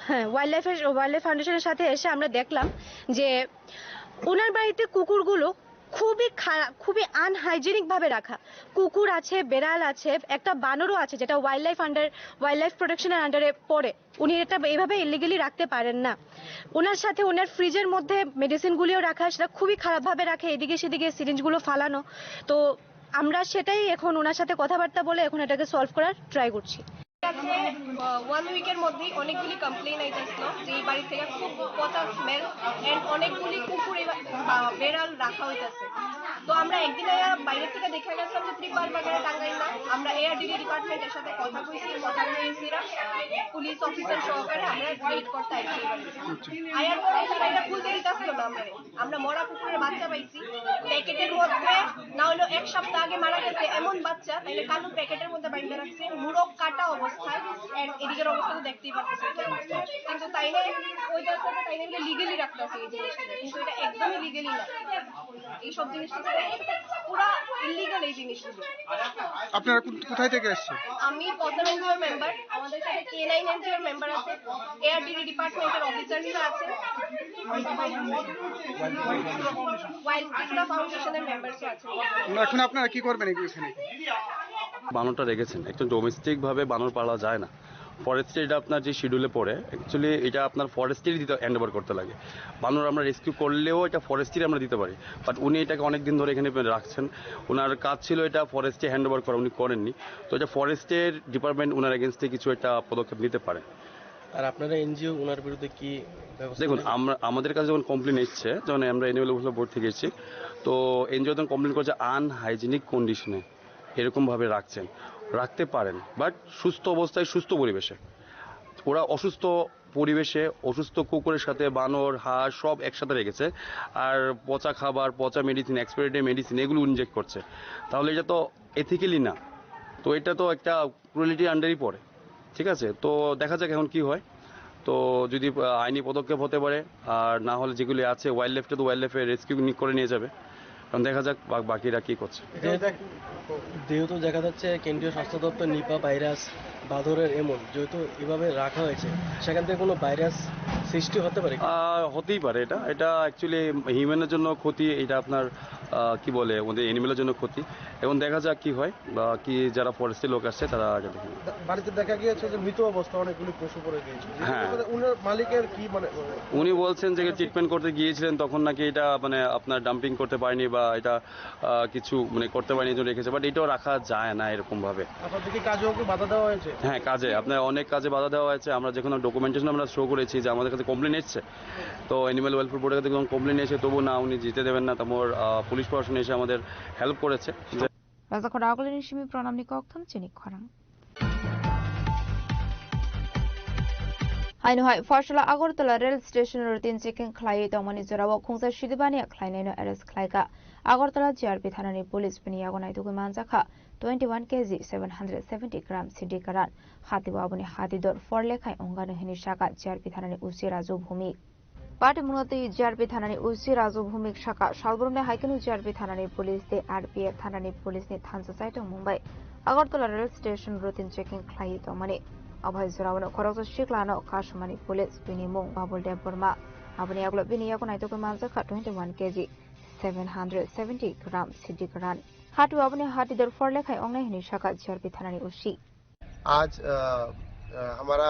হ্যাঁ ওয়াইল্ডলাইফ ফাউন্ডেশনের সাথে এসে আমরা দেখলাম যে ওনার বাড়িতে কুকুরগুলো খুবই আনহাইজেনিক ভাবে রাখা কুকুর আছে বেড়াল আছে একটা বানরও আছে যেটা ওয়াইল্ডলাইফ প্রোটেকশনের আন্ডারে পড়ে উনি এটা এইভাবে ইলিগালি রাখতে পারেন না ওনার সাথে ওনার ফ্রিজের মধ্যে মেডিসিনগুলিও রাখা সেটা খুবই খারাপ ভাবে রাখে এদিকে সেদিকে সিরিঞ্জগুলো ফালানো তো আমরা সেটাই এখন ওনার সাথে কথাবার্তা বলে এখন এটাকে সলভ করার ট্রাই করছি ওয়ান উইকের মধ্যেই অনেকগুলি কমপ্লেইন আইতেছিল যে এই বাড়ি থেকে খুব পচা স্মেল এন্ড অনেকগুলি কুকুর বেড়াল রাখা হইতেছে তো আমরা একদিন বাইরে থেকে দেখা গেছিলাম যে ত্রিপাল বাজারে টাঙ্গাইলা আমরা এআরডিডি ডিপার্টমেন্টের সাথে কথা কইছিলাম পুলিশ অফিসার সহকারে আমরা রেড করতে আইছি আয়ার পরে তারা এটা খুলতে দিতেছিল না আমরা মরা কুকুরের বাচ্চা পাইছি প্যাকেটের মধ্যে না হলো এক সপ্তাহ আগে মারা গেছে এমন বাচ্চা তাইলে কালো প্যাকেটের মধ্যে বাইন্ধা রাখছে মুরগ কাটা অবস্থা খায় এন্ড এদিকের অবস্থা তো দেখতেই পারতেছেন কিন্তু তাইনে ওই জায়গাতে তাইনে বলে লিগ্যালি রাখতেছে এই জিনিসটা কিন্তু এটা একদমই লিগ্যালি না এই সব জিনিসটা পুরা ইলিগাল এই জিনিসগুলো। আপনারা কোথায় থেকে আসছেন? আমি পদ্মা এনজিওর মেম্বার, আমাদের সাথে K9 এনজিওর মেম্বার আছে, এআরডিডি ডিপার্টমেন্টের অফিসাররা আছে, ওয়াইল্ড ফাউন্ডেশনের মেম্বারস আছে। এখন আপনারা কি করবেন এখানে? বানরটা রেখেছেন, একটু ডোমেস্টিক ভাবে বানর পালা যায় না। ফরেস্টে এটা আপনার যে শিডিউলে পড়ে অ্যাকচুয়ালি এটা আপনার ফরেস্টেরই দিতে হ্যান্ড ওভার করতে লাগে। বানর আমরা রেস্কিউ করলেও এটা ফরেস্টেরই আমরা দিতে পারি, বাট উনি এটাকে অনেক দিন ধরে এখানে রাখছেন। ওনার কাজ ছিল এটা ফরেস্টে হ্যান্ড ওভার করা, উনি করেননি। তো এটা ফরেস্টের ডিপার্টমেন্ট ওনার এগেনস্টে কিছু একটা পদক্ষেপ নিতে পারে। আর আপনারা এনজিও ওনার বিরুদ্ধে কি দেখুন, আমাদের কাছে যখন কমপ্লেন এসছে, যখন আমরা এনিম্যাল ওয়েলফেয়ার বোর্ড থেকে এসেছি, তো এনজিও তখন কমপ্লেন করছে আনহাইজেনিক কন্ডিশনে এরকমভাবে রাখতে পারেন, বাট সুস্থ অবস্থায় সুস্থ পরিবেশে। ওরা অসুস্থ পরিবেশে অসুস্থ কুকুরের সাথে বানর, হাঁস সব একসাথে রেখেছে, আর পচা খাবার, পচা মেডিসিন, এক্সপায়ারি মেডিসিন এগুলো ইনজেক্ট করছে। তাহলে এটা তো এথিক্যালি না, তো এটা তো একটা ক্রুয়েলিটির আন্ডারই পড়ে। ঠিক আছে, তো দেখা যাক এখন কি হয়। তো যদি আইনি পদক্ষেপ হতে পারে, আর না হলে যেগুলি আছে ওয়াইল্ড লাইফটা তো ওয়াইল্ড লাইফে রেস্কিউ করে নিয়ে যাবে। কারণ দেখা যাক বাকিরা কি করছে। যেহেতু দেখা যাচ্ছে কেন্দ্রীয় স্বাস্থ্য দপ্তর নিপা ভাইরাস বাঁদরের এমন যেহেতু এভাবে রাখা হয়েছে, সেখান থেকে কোনো ভাইরাস সৃষ্টি হতে পারে? হতেই পারে। এটা অ্যাকচুয়ালি হিউম্যানের জন্য ক্ষতি, এটা আপনার কি বলে ওদের এনিমেলের জন্য ক্ষতি। এখন দেখা যাক কি হয়, বা কি যারা ফরেস্টের লোক আসছে তারা আগে দেখে। বাড়িতে দেখা গিয়েছে যে মৃত অবস্থা অনেকগুলি পশু পড়ে গিয়েছে। হ্যাঁ, উনার মালিকের কি মানে উনি বলছেন যে ট্রিটমেন্ট করতে গিয়েছিলেন, তখন নাকি এটা মানে আপনার ডাম্পিং করতে পারেনি বা এটা কিছু মানে করতে পারেনি, জন্য রেখেছে। বাট এটাও রাখা যায় না এরকম ভাবে। আপনাদেরকে কাজেও কি বাধা দেওয়া হয়েছে? হ্যাঁ, কাজে আপনার অনেক কাজে বাধা দেওয়া হয়েছে। আমরা যেখানে ডকুমেন্টেশন আমরা শো করেছি যে আমাদের কাছে কমপ্লেন এসছে, তো অ্যানিম্যাল ওয়েলফেয়ার বোর্ডের কাছে যখন কমপ্লেন এসে তবু না উনি জিতে দেবেন না, তারপর পুলিশ প্রশাসন এসে আমাদের হেল্প করেছে। রাজাখর আগলিনী সিমি প্রণামনি কক্থম চিনি খরাং हाइनहाय फरसला Agartala rail station routine checking खलायै दमनि जराव खुंसा सिदिबानि खलायनायनो एरेस्ट खलायगा আগরতলা জিআরপি থানাनि पुलिस पनि यागनाय दुगै मानजाखा 21 kg 770 ग्राम सिडि करान हातिबो आबनि हातिदर फरलेखाय अंगानो हिनि शाखा जिआरपि থানাनि उसि राजु भूमिक पार्टी मुनति जिआरपि থানাनि उसि राजु भूमिक शाखा सालबरमने हाइकेनु जिआरपि থানাनि पुलिस दे आरपीएफ থানাनि पुलिसनि थानसा साइटं मुंबई Agartala rail station routine checking खलायै दमनि अभय जरावनो खरगजो शिखलानो काशमानि पुलिस बिनि मुं बाबुल देव बर्मा आबनि आगलो बिनि यागनाय दुगै मानजाखा 21 kg 770 ग्राम सिडि करान हाटु आबनि हातिदर फरलेखाय अंगनाय हिनि शाखा जिआरपी थानानि उसी। आज हमारा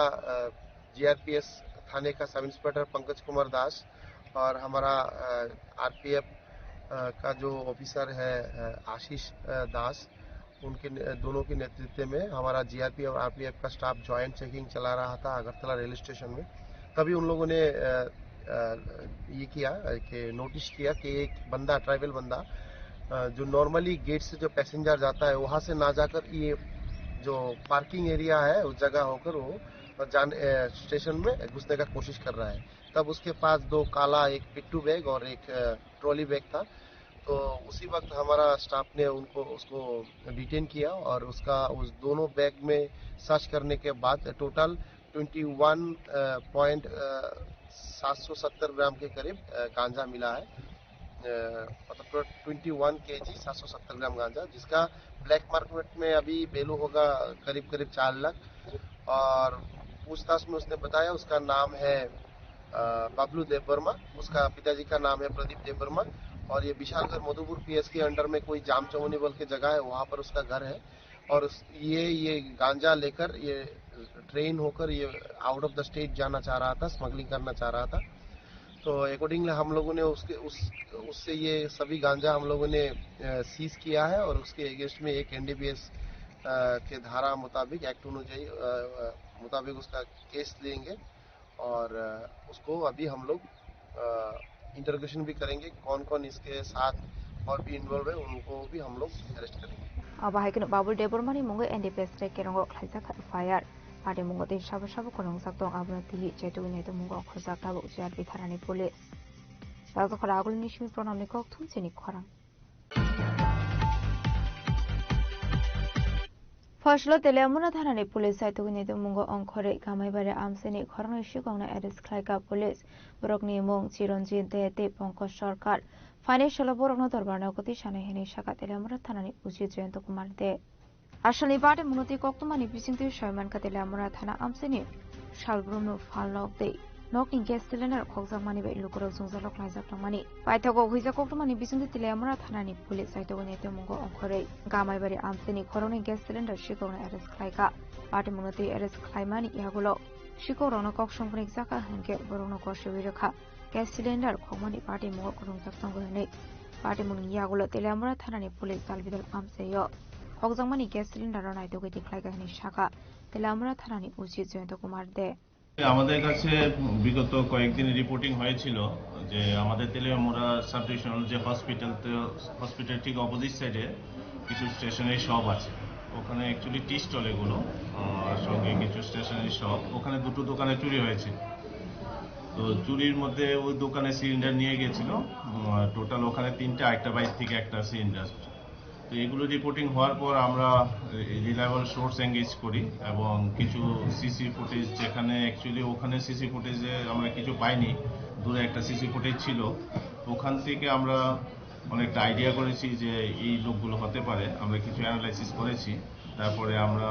जीआरपीएस थाने का सब इंस्पेक्टर पंकज कुमार दास और हमारा आरपीएफ का जो ऑफिसर है आशीष दास, उनके दोनों के नेतृत्व में हमारा जीआरपी और आरपीएफ का स्टाफ ज्वाइंट चेकिंग चला रहा था अगरतला रेलवे स्टेशन में। तभी उन लोगों ने ये किया कि नोटिस किया कि एक बंदा ट्राइबल बंदा जो नॉर्मली गेट से जो पैसेंजर जाता है वहां से ना जाकर ये जो पार्किंग एरिया है उस जगह होकर वो स्टेशन में घुसने का कोशिश कर रहा है। तब उसके पास दो काला, एक पिट्ठू बैग और एक ट्रॉली बैग था। तो उसी वक्त हमारा स्टाफ ने उसको डिटेन किया और उस दोनों बैग में सर्च करने के बाद टोटल 21.770 ग्राम के करीब गांजा मिला है, मतलब 21 kg 770 ग्राम गांजा, जिसका ब्लैक मार्केट में अभी वैल्यू होगा करीब 4 लाख। और पूछताछ में उसने बताया उसका नाम है बबलू देव वर्मा, उसका पिताजी का नाम है प्रदीप देव वर्मा, और ये विशालगढ़ मधुपुर पीएस के अंडर में कोई जाम चौनी बोल के जगह है, वहां पर उसका घर है। और ये गांजा लेकर ये ट्रेन होकर ये आउट ऑफ द स्टेट जाना चाह रहा था, स्मगलिंग करना चाह रहा था। तो अकॉर्डिंगली हम लोगों ने उससे ये सभी गांजा हम लोगों ने सीज किया है और उसके अगेंस्ट में एक एनडीपीएस के धारा मुताबिक एक्ट मुताबिक उसका केस लेंगे और उसको अभी हम लोग इंटरोगेशन भी करेंगे, कौन कौन इसके साथ और भी इन्वॉल्व है उनको भी हम लोग अरेस्ट करेंगे। अब हाइकेनु बाबुल देव बर्मानि मुंगै एनडीपीएस रे केरंगो खलायजाखा फायार पार्टी मुंगो दिन साबो साबो खरंजाक दं आबनो तिहि जेतुगिनै तो मुंगो खरजाक दाबो जिआरपि थानानि पुलिस राजाखर आगुलनि सिमि प्रणामनि कक्थुम चिनि खरां ফসল তেলেমুনা থানানি পুলিশ সাইতুগুনি মুঙ্গ অংখরে গামাইবারে আমসেনি খরংনি শিকংনা এরেস্ট খাইকা পুলিশ বরকনি মুং চিরঞ্জিত দেতে পঙ্কজ সরকার ফাইনান্সিয়াল বরকনো দরবারনা গতি সানাইহেনি শাখা তেলেমুনা থানানি উচিত জয়ন্ত কুমার দে আসলে বাটে মুনতি কক্তমানি বিচিংতি সয়মানকা তেলেমুনা থানা আমসেনি শালব্রুমনো ফালনক দে নকনি গ্যাস সিলিন্ডার খকজাকমানি বে লুকরক জংজালক লাইজাকলাংমানি পাইথাগো হুইজা কক্তমানি বিচিংতি তেলেমুনা থানানি পুলিশ সাইতুগুনি মুঙ্গ অংখরে গামাইবারে আমসেনি খরংনি গ্যাস সিলিন্ডার শিকংনা এরেস্ট খাইকা বাটে মুনতি এরেস্ট খাইমানি ইহাগুলো শিকরংনা কক সম্পর্ক জাকা হনকে বরংনো কষ্টবি রেখা গ্যাস সিলিন্ডার খকমানি পার্টি মুঙ্গ খরংজাক সংগহনে পার্টি মুং ইয়াগুলো তেলেমুনা থানানি পুলিশ দালবিদল আমসেয় খকজাকমানি গ্যাস সিলিন্ডার নাইতোগে দিখলাইগানি শাখা তেলেমুনা থানানি উচিত জয়ন্ত কুমার দে আমাদের কাছে বিগত কয়েকদিন রিপোর্টিং হয়েছিল যে আমাদের তেলিয়ামুড়া সাব ডিভিশনাল যে হসপিটাল ঠিক অপোজিট সাইডে কিছু স্টেশনারি শপ আছে, ওখানে অ্যাকচুয়ালি টি স্টল এগুলো সঙ্গে কিছু স্টেশনারি শপ, ওখানে দুটো দোকানে চুরি হয়েছে। তো চুরির মধ্যে ওই দোকানে সিলিন্ডার নিয়ে গেছিল, টোটাল ওখানে 3টা, একটা বাইক থেকে একটা সিলিন্ডার। তো এগুলো রিপোর্টিং হওয়ার পর আমরা রিলায়েবল সোর্স এঙ্গেজ করি এবং কিছু সিসি ফুটেজ, যেখানে অ্যাকচুয়ালি ওখানে সিসি ফুটেজে আমরা কিছু পাইনি, দূরে একটা সিসি ফুটেজ ছিল, ওখান থেকে আমরা অনেকটা আইডিয়া করেছি যে এই লোকগুলো হতে পারে। আমরা কিছু অ্যানালাইসিস করেছি, তারপরে আমরা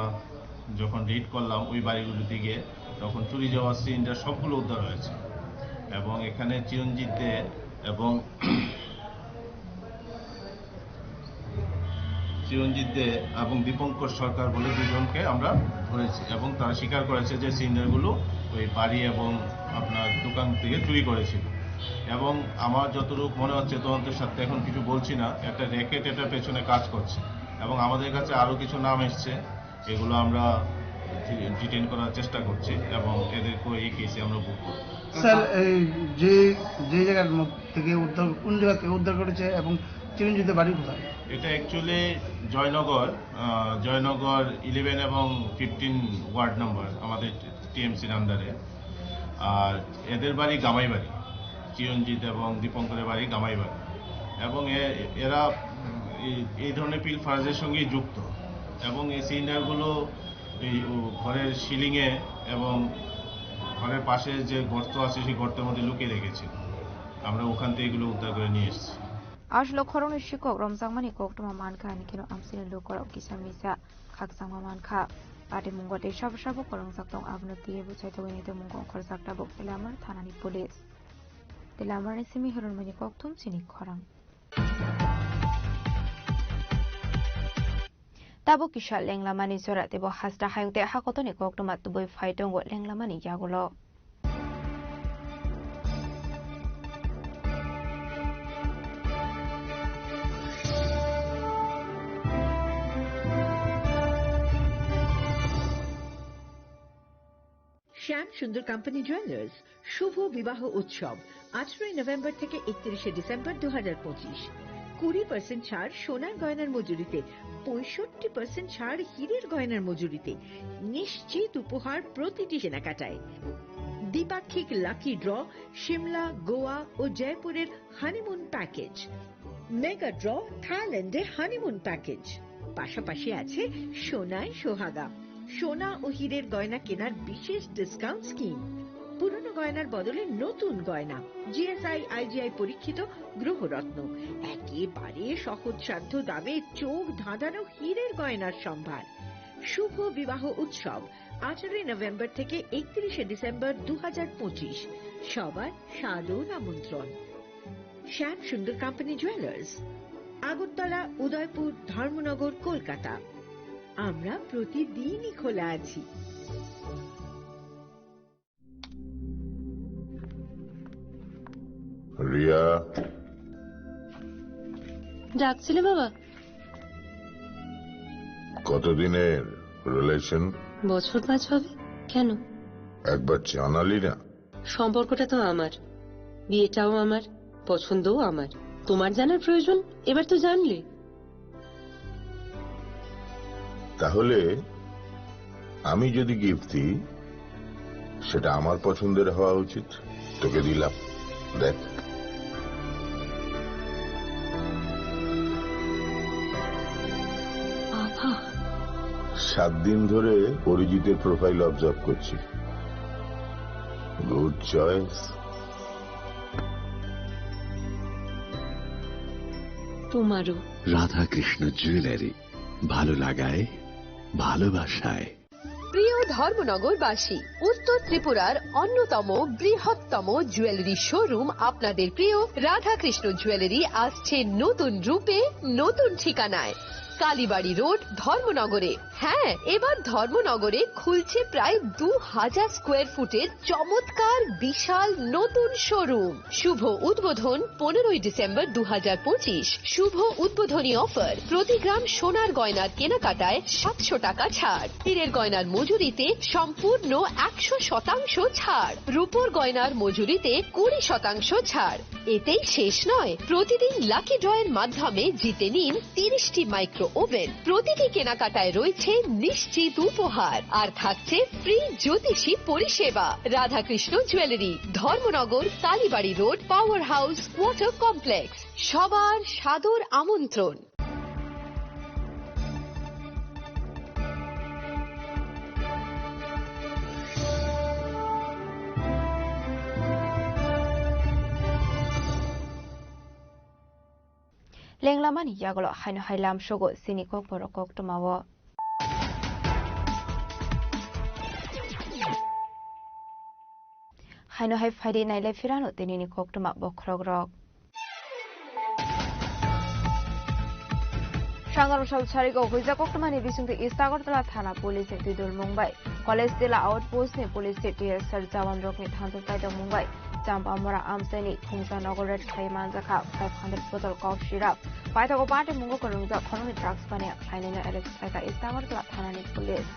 যখন রিড করলাম ওই বাড়িগুলোর দিকে, তখন চুরি যাওয়া সিলিন্ডার সবগুলো উদ্ধার হয়েছে এবং এখানে চিরঞ্জিত দে এবং দীপঙ্কর সরকার বলে দুজনকে আমরা ধরেছি এবং তারা স্বীকার করেছে যে সিলিন্ডারগুলো ওই বাড়ি এবং আপনার দোকান থেকে চুরি করেছিল। এবং আমার যতটুকু মনে হচ্ছে, তদন্তের সাথে এখন কিছু বলছি না, একটা র্যাকেট এটার পেছনে কাজ করছে এবং আমাদের কাছে আরও কিছু নাম এসছে, এগুলো আমরা ডিটেইন করার চেষ্টা করছি এবং এদেরকে এই কেসে আমরা বুক করব। স্যার, যে জায়গার থেকে উদ্ধার, কোন জায়গা থেকে উদ্ধার করেছে এবং চিরঞ্জিতের বাড়ি কোথায়? এটা অ্যাকচুয়ালি জয়নগর 11 এবং 15 ওয়ার্ড নম্বর আমাদের টিএমসির আন্ডারে। আর এদের বাড়ি গামাইবাড়ি, চিরঞ্জিত এবং দীপঙ্করের বাড়ি গামাইবাড়ি, এবং এরা এই ধরনের পিল ফার্জের সঙ্গে যুক্ত এবং এই সিলিন্ডারগুলো এই ঘরের সিলিংয়ে এবং ঘরের পাশে যে গর্ত আছে সেই গর্তের মধ্যে লুকিয়ে রেখেছিল। আমরা ওখান থেকে এগুলো উদ্ধার করে নিয়ে এসেছি। আসলো খরংনি শিকক রমজাংমানি কোকটমা মানখা নিকিনো আমসিনি লুকরক কিসামিসা খাকসাংমা মানখা পাটি মুঙ্গতে সাবসাবো খরংজাকতং আবনতি বুচাইতগনিতে মুঙ্গ খরজাকটাবো তেলামার থানানি পুলিশ তেলামারনি সিমি হরনমানি কোকতুম চিনি খরাং তাবো কিশা লেংলামানি জরা দেবো হাসদা হায়ংতে হাকতনি কোকটমা তুবই ফাইটঙ্গো লেংলামানি ইয়াগুলো শ্যাম সুন্দর কোম্পানি জুয়েলার্স শুভ বিবাহ উৎসব 18 নভেম্বর থেকে 31 ডিসেম্বর 2025। 20% ছাড় সোনার গয়নার মজুরিতে, 65% ছাড় হীরের গয়নার মজুরিতে, নিশ্চিত উপহার প্রতিটি কেনাকাটায়। দ্বিপাক্ষিক লাকি ড্র, শিমলা, গোয়া ও জয়পুরের হানিমুন প্যাকেজ, মেগা ড্র থাইল্যান্ডে হানিমুন প্যাকেজ, পাশাপাশি আছে সোনায় সোহাগা, সোনা ও হীরের গয়না কেনার বিশেষ ডিসকাউন্ট স্কিম, পুরনো গয়নার বদলে নতুন গয়না, জিএসআই আইজিআই পরীক্ষিত গ্রহরত্ন, একেবারে সহজসাধ্য দামে চোখ ধাঁধানো হীরের গয়নার সম্ভার। শুভ বিবাহ উৎসব 18 নভেম্বর থেকে 31 ডিসেম্বর 2025। সবার সাদর আমন্ত্রণ। শ্যাম সুন্দর কোম্পানি জুয়েলার্স, আগরতলা, উদয়পুর, ধর্মনগর, কলকাতা। আমরা প্রতিদিনই খোলা আছি। রিয়া, ডাকছিলে বাবা? কতদিনের রিলেশন? বছর 5 হবে। কেন? একবার জানালি না? সম্পর্কটা তো আমার, বিয়েটাও আমার, পছন্দও আমার। তোমার জানার প্রয়োজন, এবার তো জানলে। তাহলে আমি যদি গিফট দিই, সেটা আমার পছন্দের হওয়া উচিত। তোকে দিলাম, দেখ। বাবা, 7 দিন ধরে অরিজিতের প্রোফাইল অবজার্ভ করছি। Good choice. তোমারও। রাধাকৃষ্ণ জুয়েলারি, ভালো লাগায় ভালোবাসায়। প্রিয় ধর্মনগরবাসী, উত্তর ত্রিপুরার অন্যতম বৃহত্তম জুয়েলারি শোরুম আপনাদের প্রিয় রাধাকৃষ্ণ জুয়েলারি আসছে নতুন রূপে, নতুন ঠিকানায়, কালীবাড়ি রোড, ধর্মনগরে। হ্যাঁ, এবার ধর্মনগরে খুলছে প্রায় 2000 স্কোয়ার ফুটের চমৎকার বিশাল নতুন শোরুম। শুভ উদ্বোধন 15ই ডিসেম্বর 2025। শুভ উদ্বোধনী অফার, প্রতি গ্রাম সোনার গয়নার কেনাকাটায় 700 টাকা ছাড়, হীরের গয়নার মজুরিতে সম্পূর্ণ 100% ছাড়, রূপোর গয়নার মজুরিতে 20% ছাড়। এতেই শেষ নয়, প্রতিদিন লাকি ড্রয়ের মাধ্যমে জিতে নিন 30টি মাইক্রো ওভেন। প্রতিটি কেনাকাটায় রয়েছে নিশ্চিত উপহার, আর থাকছে ফ্রি জ্যোতিষী পরিষেবা। Radhakrishna jewellery, Dharmanagar, Kalibari road, power house, water complex. সবার সাদর আমন্ত্রণ। লেংলামানি ইয়াগলো হাইনো হাইলাম সগো সিনি কক বড় কক টমাও হাইনো হাই ফাইডি নাইলে ফিরানো তিনিনি কক টমা বখরগ রক সাংগঠন সারিগো হুইজা কক্টমানি বিসুংতে ইস্ট আগরতলা থানা পুলিশ দুইদল মুম্বাই কলেজ জেলা আউটপোস্ট নি পুলিশ টিএসআর জওয়ান রকনি থানতো তাইদো মুম্বাই চাম্পামরা আমসেনি খুংসা নগরের খাই মানজাখা 500 বোতল কফ সিরাপ পাইথাগো পার্টি মুঙ্গো করুংজা খনমি ড্রাগস বানিয়া খাইনাইনা এলেক্স খাইকা ইস্ট আগরতলা থানানি police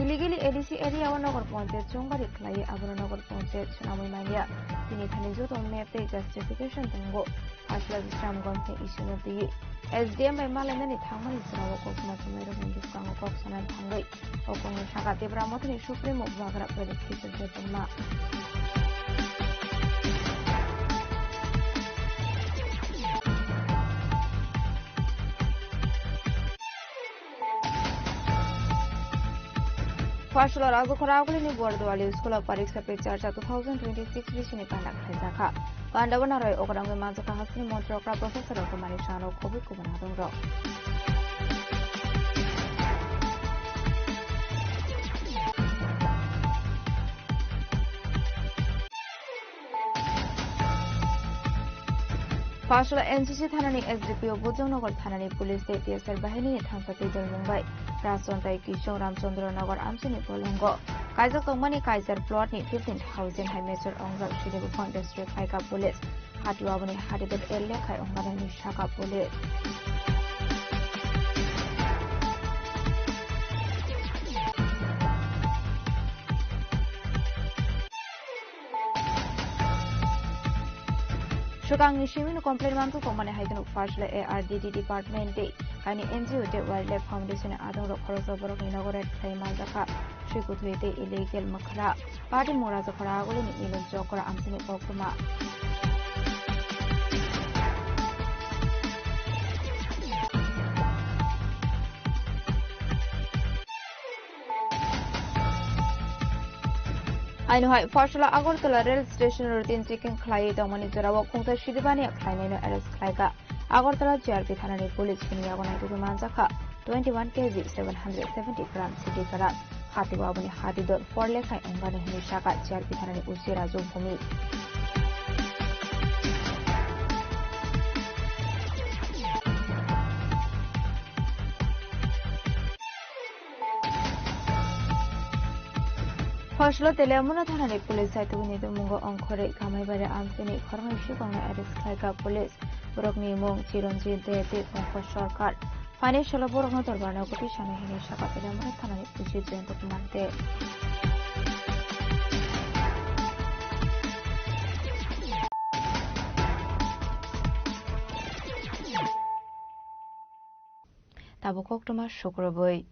Illegally ADC area one over Pontet, Chongari Clay, Abanover Pontet, Sunami Mania, Tinitanizo on Mate justification Tango, as well as Stram Gonte issue of the year. SDM by Malanani Tama is now coconut tomato in this Congo Cox and Tangai, Okon Shakati Bramotin, Supreme of Bagra Predictation of Ma. Fashola Rago Koraguli Bordoali School of Paris Picture 2026 Vishini Kandak Hezaka. Pandavana Roy Okaranga Mazaka Hasni Montroka Professor of Marishano Kobi Kubanadoro. Fashola NCC Thanani SDP of Bujonogar Thanani Police State Yasser Bahini Thampati Del Mumbai. Rasontai Kishore Ramchandra Nagar Amsini Polongo. Kaiser Komani Kaiser plot ni 15,000 high measure Ongal Shidibukon District Haika Police. Hatuabani Hadibet Elekai Ongarani Shaka Police. Shukang Nishimin complaint mantu Komane Hagan Fashla ARDD Department Day. Kani NGO de Wildlife Foundation Adon Rokorosaboro Inaugurate Taimazaka, Shikutuete illegal Makara, Party Murazakara, Ilun Jokora Amsini Pokuma. I know how Fashola Agortala rail station routine seeking Clay Domani Zarawa Kunta Shidibani Kainino Aris Klaiga. Agortala GRP Thanani Police Kiniagona to Manzaka 21 kg 770 grams CD Karan Hatibabani Hadidor 4 Lekai Ongani Shaka GRP Thanani Usira Zubumi. Fashola Telemuna Thanani Police Saituni Mungo Onkore Kamabare Amsini Kormishi Konga Aris Klaiga Police Brokni Mung Chironji De Konko Shortcut Financial Borno Torbana Petition Hini Shaka Telemuna Thanani Pushi Jento Mante. Tabukok Thomas Shukraboi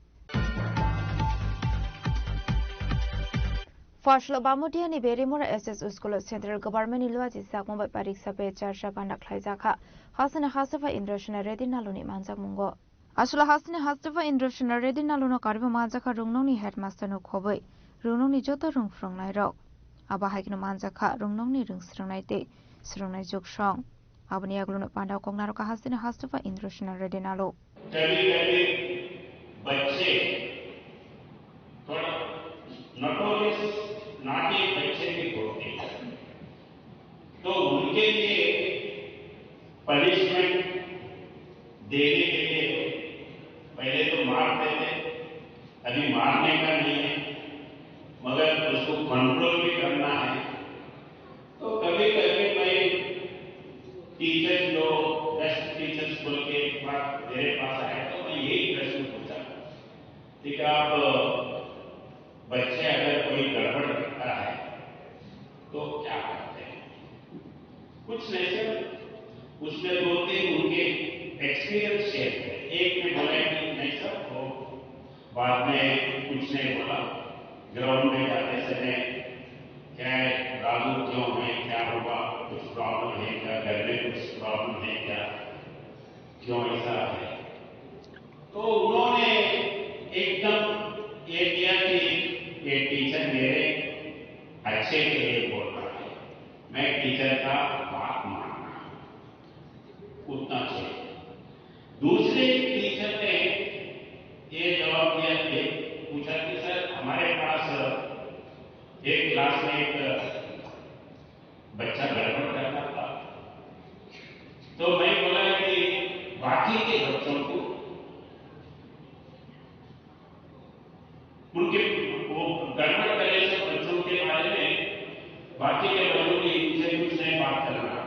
Fashla Bamutiani Berimura SS School Central Government Ilwaji Sakmba Pariksa Pe Charsha Kandak Laizaka Hasana Hasafa Indrashna Reddy Naluni Manzak Mungo Asula Hasana Hasafa Indrashna Reddy Naluno Karva Manzaka Rungnoni Headmaster no Kobe Rungnoni Jota Rung Frong Nairo Aba Haikno Manzaka Rungnoni Rung Srungnaite Srungnai Juk Shong Abani Agluno Panda Kongnaroka Hasana Hasafa Indrashna Reddy Nalu बच्चे थोड़ा notorious नाटी बच्चे भी होते हैं तो उनके लिए punishment देने के लिए पहले तो मारते थे अभी मारने का नहीं है मगर उसको कंट्रोल भी करना है तो कभी कभी मैं टीचर्स लोग बेस्ट टीचर्स बोल के मेरे पास आए तो मैं यही प्रश्न पूछा कि आप बच्चे अगर कोई गड़बड़ करता है तो क्या करते हैं कुछ नहीं सर उसमें 2-3 उनके एक्सपीरियंस शेयर करें एक ने बोला कि नहीं सर वो बाद में कुछ नहीं बोला ग्राउंड में जाते समय क्या लागू क्यों है क्या होगा कुछ प्रॉब्लम है क्या घर में कुछ प्रॉब्लम है क्या क्यों ऐसा है तो उन्होंने एकदम ये किया कि ये टीचर मेरे अच्छे के लिए बोल रहा है मैं टीचर का बात मानना उतना चाहिए दूसरे टीचर ने ये जवाब दिया कि पूछा कि सर हमारे पास एक क्लास में एक बच्चा गड़बड़ करता था तो मैं बोला कि बाकी के बच्चों को उनके वो गड़बड़ करे से बच्चों के बारे में बाकी के बच्चों की इनसे कुछ नहीं बात करना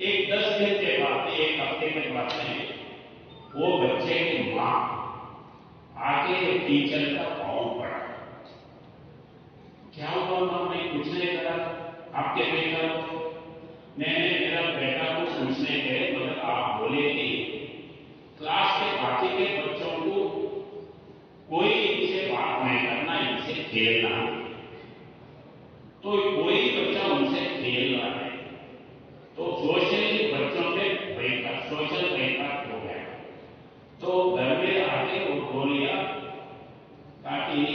एक 10 दिन के बाद एक हफ्ते के बाद में वो बच्चे की मां आगे टीचर का पाँव पड़ा क्या हुआ मां मैं कुछ नहीं करा आपके बेटा मैंने मेरा बेटा को कुछ नहीं करे मगर आप बोले कि क्लास के बाकी के बच्चों को कोई इनसे बात नहीं करना इनसे खेलना तो कोई बच्चा उनसे खेल रहा है तो सोशली बच्चों में सोशल बैकअप हो गया तो घर में आके वो बोल लिया ताकि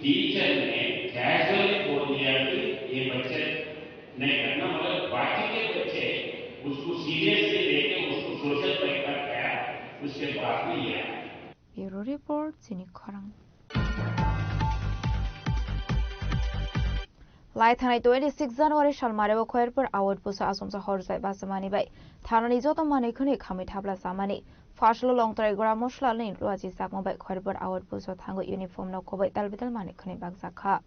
टीचर ने कैजुअली बोल दिया कि ये बच्चे नहीं करना मगर बाकी के बच्चे उसको सीरियसली लेके उसको सोशल बैकअप किया उसके बाद में ये आया Bureau Report Sini Khorang Lai Thanai 26 January Shalmare Khoerpur Award Pusa Asomsa Horzai Basamani Bai Thanani Joto Mani Khuni Khami Thabla Samani Fashlo Long Trai Gora Mosla Lin Luaji Sakmo Bai Khoerpur Award Pusa Thango Uniform No Kobai Talbital Mani Khuni Bagzakha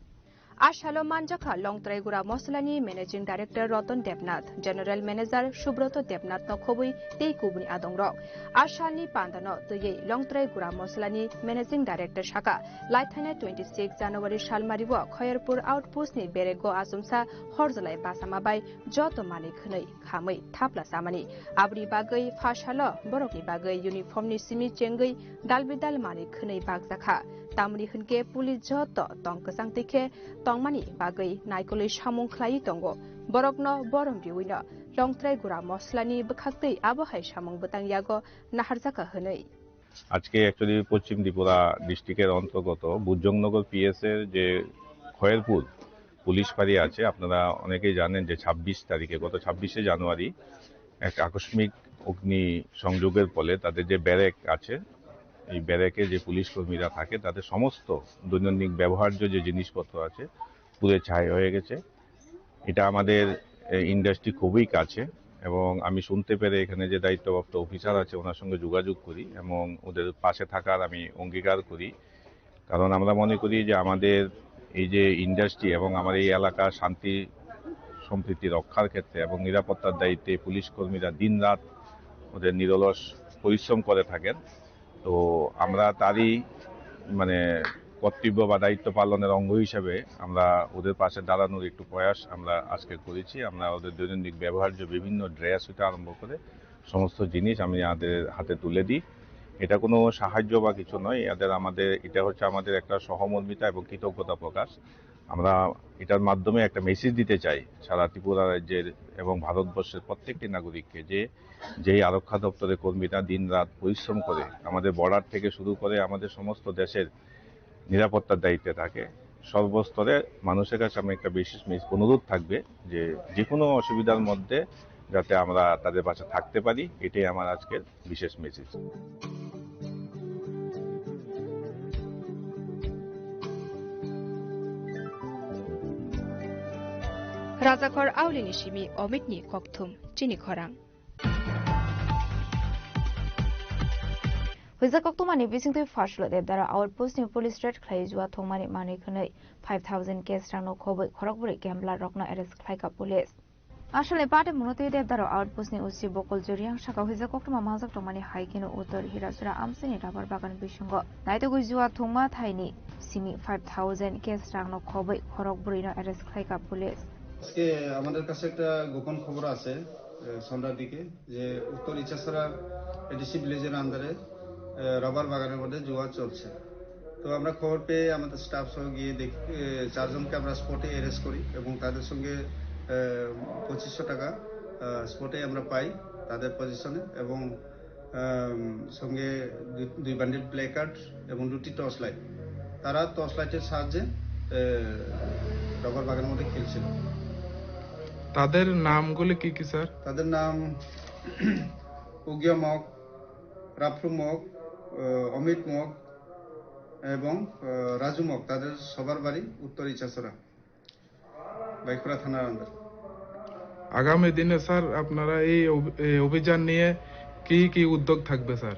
Ashalo Manjaka Long Traigura Moslani Managing Director Rotan Debnath General Manager Shubroto Debnath no Khobui Tei Kubuni Adongrok Ashani Pandano Tuye Long Traigura Moslani Managing Director Shaka Laithane 26 January Shalmariwo Khoerpur Outpost ni Berego Asumsa Horzalai Basamabai Joto Mani Khunei Khamai Thapla Samani Abri Bagai Fashalo Borokni Bagai Uniform ni Simi Chengai Dalbidal Mani Khunei Bagzakha Tamri Hunke Pulis Joto Tongkasang Tike Tongmani Bagai Naikoli Shamung Klai Tongo Borokno Borom Biwino Long Traigura Moslani Bakakti Abohai Shamung Butang Yago Naharzaka Hunei আজকে actually পশ্চিম ত্রিপুরা ডিস্ট্রিক্টের অন্তর্গত বুজংনগর PS এর যে Khayerpur police ফাঁড়ি আছে আপনারা অনেকেই জানেন যে 26 তারিখে গত 26শে জানুয়ারি এক আকস্মিক অগ্নি সংযোগের ফলে তাদের যে ব্যারেক আছে এই ব্যারেকে যে পুলিশ কর্মীরা থাকে তাদের সমস্ত দৈনন্দিন ব্যবহার্য যে জিনিসপত্র আছে পুড়ে ছাই হয়ে গেছে এটা আমাদের ইন্ডাস্ট্রি খুবই কাছে এবং আমি শুনতে পেরে এখানে যে দায়িত্বপ্রাপ্ত অফিসার আছে ওনার সঙ্গে যোগাযোগ করি এবং ওদের পাশে থাকার আমি অঙ্গীকার করি কারণ আমরা মনে করি যে আমাদের এই যে ইন্ডাস্ট্রি এবং আমার এই এলাকা শান্তি সম্প্রীতি রক্ষার ক্ষেত্রে এবং নিরাপত্তার দায়িত্বে পুলিশ কর্মীরা দিনরাত ওদের নিরলস পরিশ্রম করে থাকেন তো আমরা তারই মানে কর্তব্য বা দায়িত্ব পালনের অঙ্গ হিসেবে আমরা ওদের পাশে দাঁড়ানোর একটু প্রয়াস আমরা আজকে করেছি আমরা ওদের দৈনন্দিন ব্যবহার্য বিভিন্ন ড্রেস হতে আরম্ভ করে সমস্ত জিনিস আমি আমাদের হাতে তুলে দিই এটা কোনো সাহায্য বা কিছু নয় এটা হচ্ছে আমাদের একটা সহমর্মিতা এবং কৃতজ্ঞতা প্রকাশ আমরা এটার মাধ্যমে একটা মেসেজ দিতে চাই সারা ত্রিপুরা রাজ্যের এবং ভারতবর্ষের প্রত্যেকটি নাগরিককে যে যেই আরক্ষা দপ্তরের কর্মীরা দিনরাত পরিশ্রম করে আমাদের বর্ডার থেকে শুরু করে আমাদের সমস্ত দেশের নিরাপত্তার দায়িত্বে থাকে, সর্বস্তরে মানুষের কাছে আমি একটা বিশেষ অনুরোধ থাকবে যে কোনো অসুবিধার মধ্যে যাতে আমরা তাদের পাশে থাকতে পারি, এটাই আমার আজকের বিশেষ মেসেজ। राजाखर आवलिनि सिमी अमितनि कक्थुम चिनि खरां Huza koktumani bisingtui fashlo debdara outpost ni police red khlai jua thongmani mani khunei 5000 case rangno khoboi khorokburi gambla rokna arrest khlai ka police আসলে পাটে মনতে দেবদার আউটপোস্ট নি উসি বকল জরিয়াং শাখা হইজা কক্টমা মাজক টমানি হাইকেনো উত্তর হিরাসুরা আমসিনি রাবার বাগান বিসঙ্গ নাইতো গুজুয়া থুংমা থাইনি সিমি 5000 কেস রাংনো খবই খরকবুরিনো অ্যারেস্ট খাইকা পুলিশ। আজকে আমাদের কাছে একটা গোপন খবর আছে সন্ধ্যার দিকে যে উত্তর ইচাছড়া এডিসি ভিলেজের আন্ডারে রাবার বাগানের মধ্যে জুয়া চলছে। তো আমরা খবর পেয়ে আমাদের স্টাফ সহ গিয়ে দেখি 4 জনকে আমরা স্পটে অ্যারেস্ট করি এবং তাদের সঙ্গে 2500 টাকা স্পটে আমরা পাই তাদের পজিশনে এবং সঙ্গে 2 বান্ডিল প্লে কার্ড এবং 2টি টর্চ লাইট। তারা টর্চ লাইটের সাহায্যে রাবার বাগানের মধ্যে খেলছিল। তাদের নামগুলি কি কি স্যার? তাদের নাম উগিয়া মগ, রাফরু মগ, অমিত মগ এবং রাজু মগ। তাদের সবার বাড়ি উত্তর ইচাছড়া বাইখুড়া থানার আন্ডার। আগামী দিনে স্যার আপনারা এই অভিযান নিয়ে কি কি উদ্যোগ থাকবে স্যার?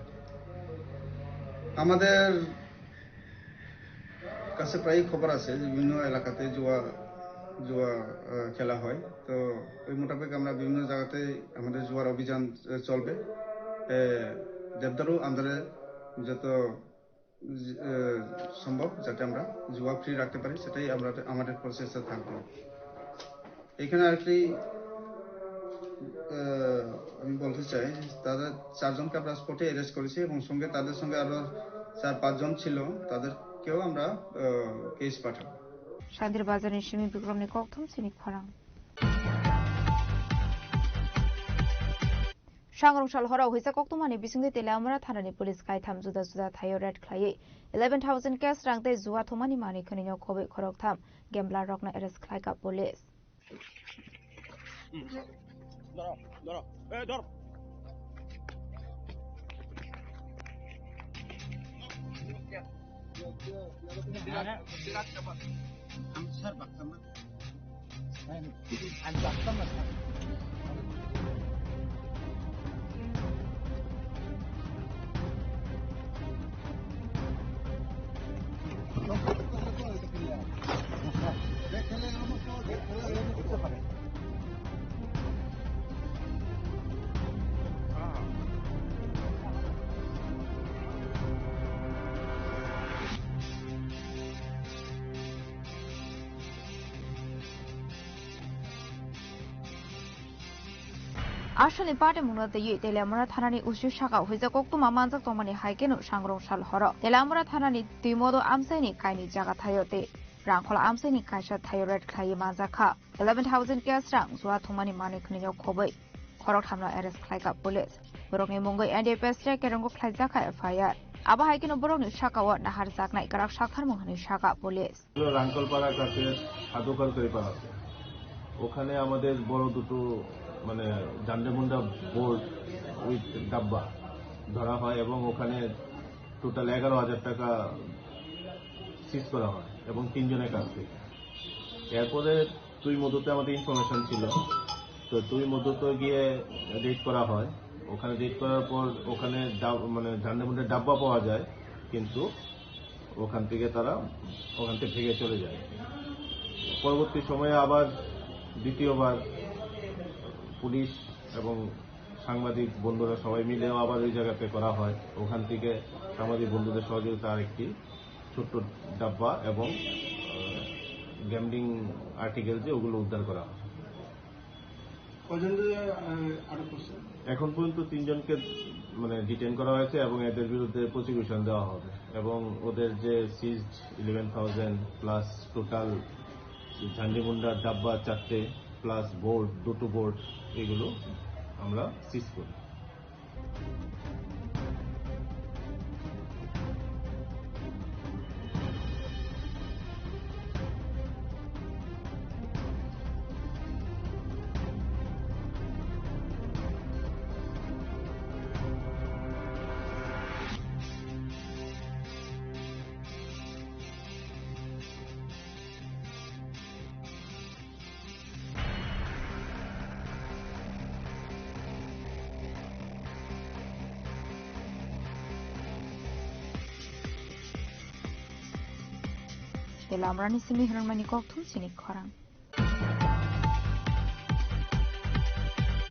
আমাদের কাছে প্রায় খবর আছে বিভিন্ন এলাকাতে জুয়া খেলা হয়। তো ওই মোতাবেক আমরা বিভিন্ন জায়গাতে আমাদের জুয়ার অভিযান চলবে। দেবদারু আন্ডারে যত সম্ভব যাতে আমরা জুয়া ফ্রি রাখতে পারি সেটাই আমাদের প্রসেসে থাকবে। এখানে আর কি আমি বলতে চাই তাদের 4 জনকে আমরা স্পটে অ্যারেস্ট করেছি এবং সঙ্গে তাদের সঙ্গে আরো 4-5 জন ছিল তাদেরকেও আমরা কেস পাঠাবো। শান্তির বাজারের সিমি বিক্রমনি কক্থম সিনি খরাং सांग्रंशाल हराव हुइसा कक्तमानि बिसिंगै तेलामरा थानानि पुलिस कायथाम जुदा जुदा थायो रेड ख्लायै 11000 केस रांते जुवा थमानि मानि खनिनो खबै खरकथाम गेमब्ला रकना एरेस्ट ख्लायका पुलिस। আসলে পাটে মুনাতে ই তেলামরা থানানি উসু শাখা হইজা কক্তমা মানজাক তমানি হাইকেনো सांग्रंशाल हर तेलामरा थानानि दुइमदो आमसाइनि काइनि जागा थायोते रांखला आमसाइनि काइसा थायो रेड ख्लायै माजाखा 11000 केस रां जुवा थमानि मानि खनिनो खबै खरक थामना एरेस्ट ख्लायका पुलिस बरकनि मंगै एनडीपीएस रे केरंगो ख्लायजाखा एफआईआर आबा हाइकेनो बरकनि शाखाव नाहार जागनाय गराक शाखार महनि शाखा पुलिस রাঙ্কলপাড়া কাছে সাধুকার করিপাড়া ওখানে আমাদের বড় দুটো মানে জান্ডেমুন্ডা বোর্ড উইথ ডাব্বা ধরা হয় এবং ওখানে টোটাল 11,000 টাকা সিজ করা হয় এবং 3 জনের কাছ থেকে। এরপরে তুই মধুতে আমাদের ইনফরমেশন ছিল, তো তুই মধুতে গিয়ে রেড করা হয়। ওখানে রেড করার পর ওখানে মানে জান্ডেমুন্ডার ডাব্বা পাওয়া যায়, কিন্তু ওখান থেকে ভেঙে চলে যায়। পরবর্তী সময়ে আবার দ্বিতীয়বার পুলিশ এবং সাংবাদিক বন্ধুরা সবাই মিলেও আবার ওই জায়গাতে করা হয়। ওখান থেকে সাংবাদিক বন্ধুদের সহযোগিতা আরেকটি ছোট্ট ডাব্বা এবং গ্যাম্বলিং আর্টিকেল যে ওগুলো উদ্ধার করা হয়। এখন পর্যন্ত 3 জনকে মানে ডিটেইন করা হয়েছে এবং এদের বিরুদ্ধে প্রসিকিউশন দেওয়া হবে এবং ওদের যে সিজড 11,000 প্লাস টোটাল ঝান্ডিমুন্ডা ডাব্বা 4টে প্লাস বোর্ড 2টো বোর্ড এগুলো আমরা সিজ করি। Lamrani sini Hermani Koktum sini Korang.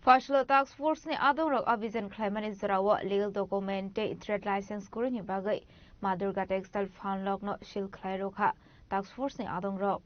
Fashion Task Force ni adong rok avijan Climate Zarawa legal document trade license kuri ni bagai Madurga Textile Fan Log no Shil Klairoka Task Force ni adong rok.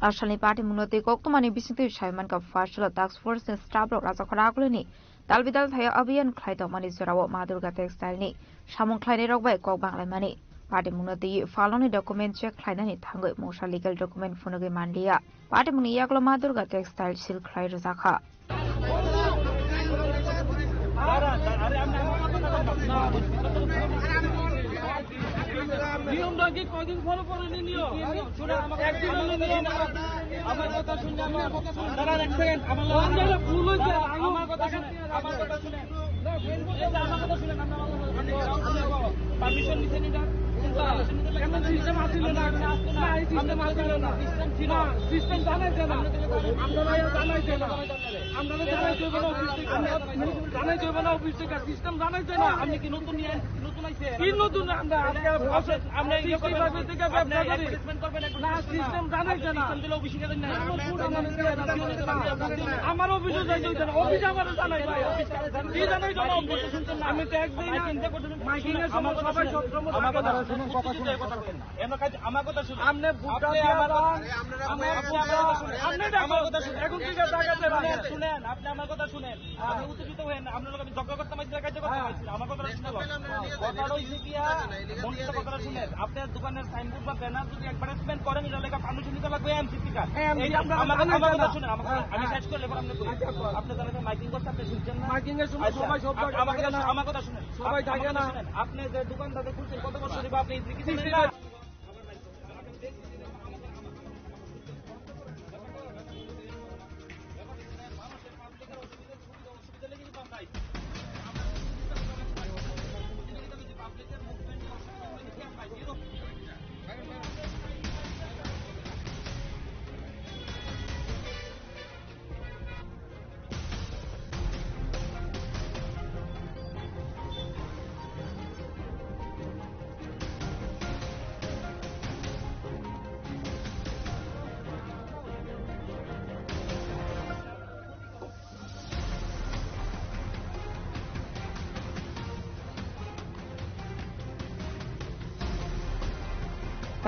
Asalni party munoti koktumani bisingti Shaiman ka Fashion Task Force ni staff rok raja khara ni dalbidal thaya abiyan khlaito mani Zarawa Madurga Textile ni samung khlaini rok bai kok banglai mani party munoti faloni document check khlainani thangoi mosa legal document phonoge mandia party muni yaklo Madurga Textile sil khlai rajakha নিয়মটা কি কদিন follow করেনি নিয়ম একদিন নিয়ম আমার কথা শুনে আমার কথা শুনে দাঁড়া এক সেকেন্ড আমার ভুল হয়েছে আমার কথা শুনে আমার কথা শুনে আমার কথা শুনে পারমিশন নিতে নি সিস্টেম আসছিল না সিস্টেম আসছিল না সিস্টেম ছিল সিস্টেম জানাইছে না আমরা জানাইছে না আমরা জানাইছে না অফিস থেকে সিস্টেম জানাইছে না আপনি কি নতুন নিয়ে নতুন আইছে কি নতুন আমরা আমরা এইভাবে থেকে ব্যবসা করি না সিস্টেম জানাইছে না সিস্টেম দিলে অফিসে গেলেন না আমার অফিসে যাইতে হইছে না অফিস আমার জানাই ভাই কি জানাই জন্য অফিস শুনছেন না আমি ট্যাক্স দেই না চিন্তা করতেন মাইকিং এর সময় সবাই সব সময় আমার কথা শুনুন কথা শুনুন আমার কথা শুনুন আপনি বুকটা দিয়ে আমার আমার কথা শুনুন এখন থেকে টাকা শুনেন আপনি আমার কথা শুনেন আপনি উত্তেজিত হয়েন আপনার লোক আমি ঝগড়া করতে মাইছি কাজ করতে মাইছি আমার কথা শুনুন কথা হইছে কি মনটা কথা শুনেন আপনার দোকানের সাইনবোর্ড বা ব্যানার যদি অ্যাডভার্টাইজমেন্ট করেন এটা লেখা পারমিশন নিতে লাগবে এমসিপি কার্ড এই আমার কথা শুনেন আমি শেষ করলে এবার আপনি কই আপনি জানেন মাইকিং করতে আপনি শুনছেন না মাইকিং এর সময় সবাই সব আমার কথা শুনেন সবাই থাকে না আপনি যে দোকানটাতে খুলছেন কত বছর ধরে আপনি কিছু না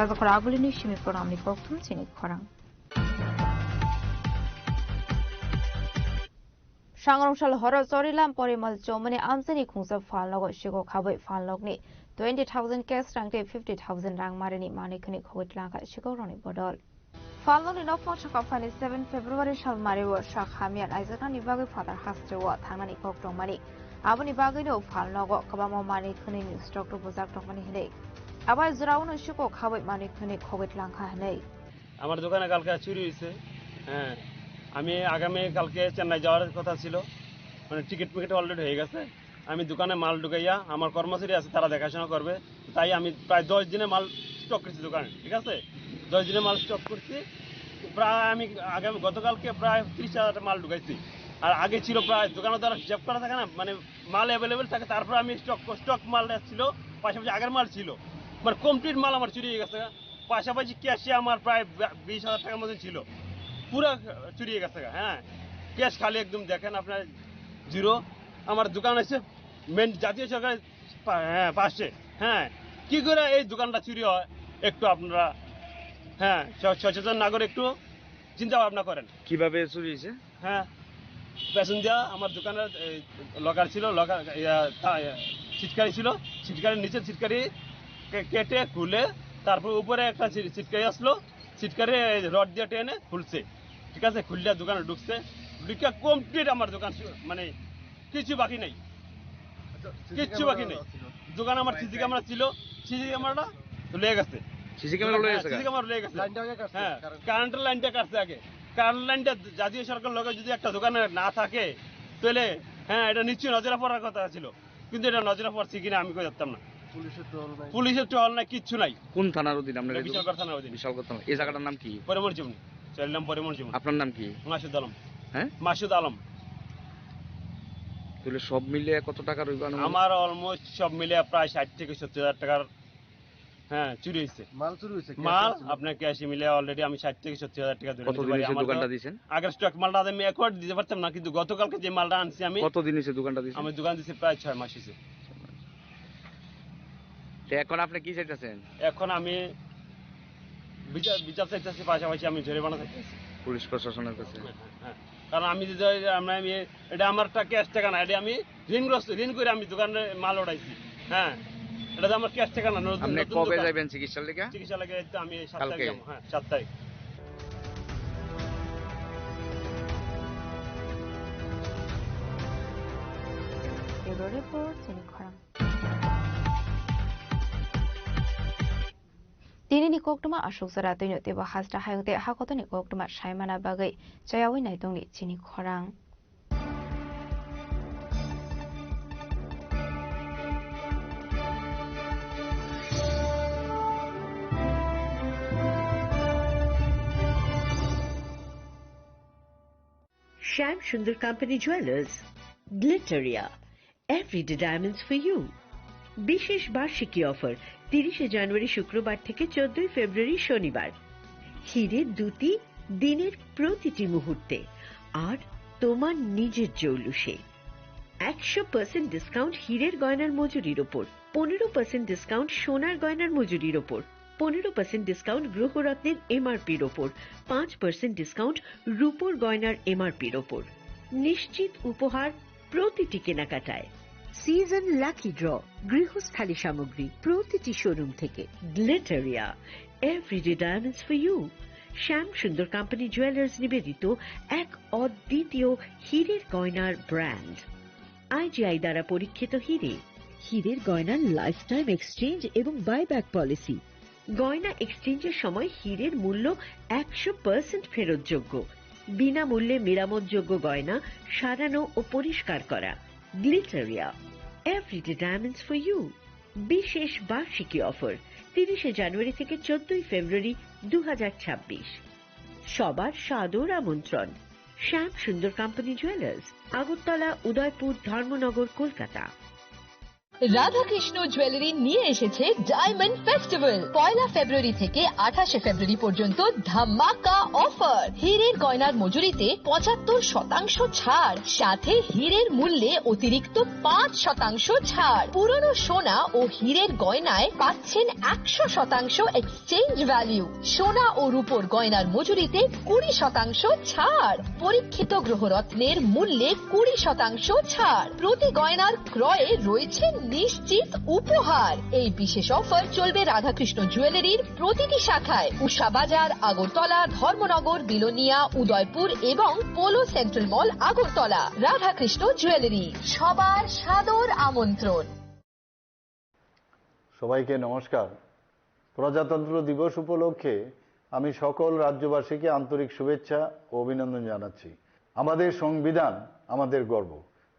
Taza khoraguli ni shimi program ni koktum sini khorang. Sangrongshal horor sorilam porimal chomani amsani khungsa falnogo shigo khabai falnogni 20,000 cash rangte 50,000 rang marini manikni khogit langka shigo roni bodol. Falnogni nokfong shaka fani 7 February shal mariwo shakhamian aizana ni bagai father hastrewa thangnani koktom mani aboni bagai no falnogo kabamo manikni ni stock ro bozak tokmani hine আবার জরাউন শিকো খাবাই মানে খনে খগত লাঙ্কা নেই আমার দোকানে কালকে চুরি হইছে হ্যাঁ আমি আগামী কালকে চেন্নাই যাওয়ার কথা ছিল মানে টিকিট অলরেডি হয়ে গেছে আমি দোকানে মাল ঢুকাইয়া আমার কর্মচারী আছে তারা দেখাশোনা করবে তাই আমি প্রায় 10 দিনে মাল স্টক করছি দোকানে ঠিক আছে 10 দিনে মাল স্টক করছি প্রায় আমি গতকালকে প্রায় 30,000 মাল ঢুকাইছি। আর আগে ছিল প্রায় দোকানদার হিসাব করা থাকে না, মানে মাল অ্যাভেলেবেল থাকে, তারপর আমি স্টক মাল ছিল, পাশাপাশি আগের মাল ছিল, মানে কমপ্লিট মাল আমার চুরি হয়ে গেছে। পাশাপাশি ক্যাশে আমার প্রায় 20,000 টাকার মতো ছিল, পুরো চুরি হয়ে গেছে। হ্যাঁ, ক্যাশ খালি একদম দেখেন আপনার জিরো। আমার দোকান আছে মেন জাতীয় সরকারের পাশে। হ্যাঁ, কি করে এই দোকানটা চুরি হয় একটু আপনারা সচেতন নাগরিক একটু চিন্তা ভাবনা করেন কিভাবে চুরি হয়েছে। হ্যাঁ, পেছন দিয়া আমার দোকানের লকার ছিল, লকার ছিটকারি ছিল, ছিটকারির নিচে ছিটকারি কেটে খুলে তারপর উপরে একটা ছিটকারি আসলো, ছিটকারি রড দিয়ে টেনে খুলছে। ঠিক আছে, খুললে দোকানে ঢুকছে, ঢুকে কমপ্লিট আমার দোকান, মানে কিছু বাকি নেই, কিচ্ছু বাকি নেই। দোকান আমার সিসি ক্যামেরা ছিল, সিসি ক্যামেরাটা লেগে গেছে, সিসি ক্যামেরা লেগে গেছে। হ্যাঁ, কারেন্টের লাইনটা কাটছে আগে। কারেন্ট লাইনটা জাতীয় সরকার লোকের যদি একটা দোকানে না থাকে তাহলে এটা নিশ্চয়ই নজরে পড়ার কথা ছিল, কিন্তু এটা নজরে পড়ছে কিনা আমি কই জানতাম না। পুলিশের টহল নাই, কিচ্ছু নাই। কোন থানার অধীন আপনার? বিশালগড় থানার অধীন। বিশালগড় থানা। এই জায়গাটার নাম কি? পরিমল জীবনী। চাইলাম পরিমল জীবনী। আপনার নাম কি? মাসুদ আলম। হ্যাঁ, মাসুদ আলম। তাহলে সব মিলে কত টাকা রইবে? আমার অলমোস্ট সব মিলে প্রায় 60 থেকে 70,000 টাকার চুরি হয়েছে। মাল চুরি হয়েছে? মাল আপনার ক্যাশে মিলে অলরেডি আমি 60 থেকে 70,000 টাকা ধরে নিতে পারি। দোকানটা দিয়েছেন? আগের স্টক মালটা আমি একবার দিতে পারতাম না, কিন্তু গতকালকে যে মালটা আনছি আমি। কতদিন হয়েছে দোকানটা দিয়েছেন? আমি দোকান দিয়েছি প্রায় 6 মাস হয়েছে। এখন আপনি কি চাইতেছেন? এখন আমি বিচার চাইতেছি, পাশাপাশি আমি জরিমানা চাইতেছি পুলিশ প্রশাসনের কাছে। হ্যাঁ, কারণ আমি এটা আমার ক্যাশ টাকা না, এটা আমি ঋণ করে আমি দোকানে মাল উঠাইছি। হ্যাঁ, এটা তো আমার ক্যাশ টাকা না। আপনি কবে যাবেন চিকিৎসার লেগে? চিকিৎসা লেগে আমি 7 তারিখ যাব। হ্যাঁ, 7 তারিখ। রিপোর্ট খরাং दिनैनि कक्टमा अशोक जरा दैनो तेबो हाजरा हायंते हाखतनि कक्टमा सायमाना बागै जयावै नायदंनि चिनि खरां Shyam Sundar Company Jewelers, Glitteria, everyday diamonds for you. বিশেষ বার্ষিকী অফার 30 জানুয়ারি শুক্রবার থেকে 14 ফেব্রুয়ারি শনিবার। হিরে দুটি দিনের প্রতিটি মুহূর্তে আর তোমার নিজের জৌলুসে। 100% ডিসকাউন্ট হিরের গয়নার মজুরির ওপর, 15% ডিসকাউন্ট সোনার গয়নার মজুরির ওপর, 15% ডিসকাউন্ট গ্রহরত্নের এমআরপির ওপর, 5% ডিসকাউন্ট রূপোর গয়নার এমআরপির ওপর। নিশ্চিত উপহার প্রতিটি কেনাকাটায়। সিজন লাকি ড্র গৃহস্থালী সামগ্রী প্রতিটি শোরুম থেকে। Glitteria, everyday diamonds for you. Shyam Sundar company jewellers নিবেদিত এক অদ্বিতীয় হীরের গয়নার ব্র্যান্ড। আইজিআই দ্বারা পরীক্ষিত হিরে। হীরের গয়নার লাইফ টাইম এক্সচেঞ্জ এবং বাইব্যাক পলিসি। গয়না এক্সচেঞ্জের সময় হীরের মূল্য 100% ফেরতযোগ্য। বিনামূল্যে মেরামতযোগ্য গয়না সারানো ও পরিষ্কার করা। Glitteria, everyday diamonds for you. বিশেষ বার্ষিকী অফার 30 জানুয়ারি থেকে 14 ফেব্রুয়ারি 2026। সবার সাদর আমন্ত্রণ। শ্যাম Sundar company jewellers, Agartala, Udaipur, Dharmanagar, Kolkata. Radhakrishna jewellery নিয়ে এসেছে ডায়মন্ড ফেস্টিভ্যাল। 1 ফেব্রুয়ারি থেকে 28 ফেব্রুয়ারি পর্যন্ত ধামাকা অফার। হীরের গয়নার মজুরিতে 75% ছাড়, সাথে হীরের মূল্যে অতিরিক্ত 5% ছাড়। পুরনো সোনা ও হীরের গয়নায় পাচ্ছেন 100% এক্সচেঞ্জ ভ্যালু। সোনা ও রূপোর গয়নার মজুরিতে 20% ছাড়। পরীক্ষিত গ্রহরত্নের মূল্যে 20% ছাড়। প্রতি গয়নার ক্রয়ে রয়েছে নিশ্চিত উপহার। এই বিশেষ অফার চলবে রাধাকৃষ্ণ জুয়েলারির প্রতিটি শাখায়, উষা বাজার, আগরতলা, ধর্মনগর, বিলোনিয়া, উদয়পুর এবং পোলো সেন্ট্রাল মল, আগরতলা। রাধাকৃষ্ণ জুয়েলারি, সবার সাদর আমন্ত্রণ। সবাইকে নমস্কার। প্রজাতন্ত্র দিবস উপলক্ষে আমি সকল রাজ্যবাসীকে আন্তরিক শুভেচ্ছা ও অভিনন্দন জানাচ্ছি। আমাদের সংবিধান আমাদের গর্ব।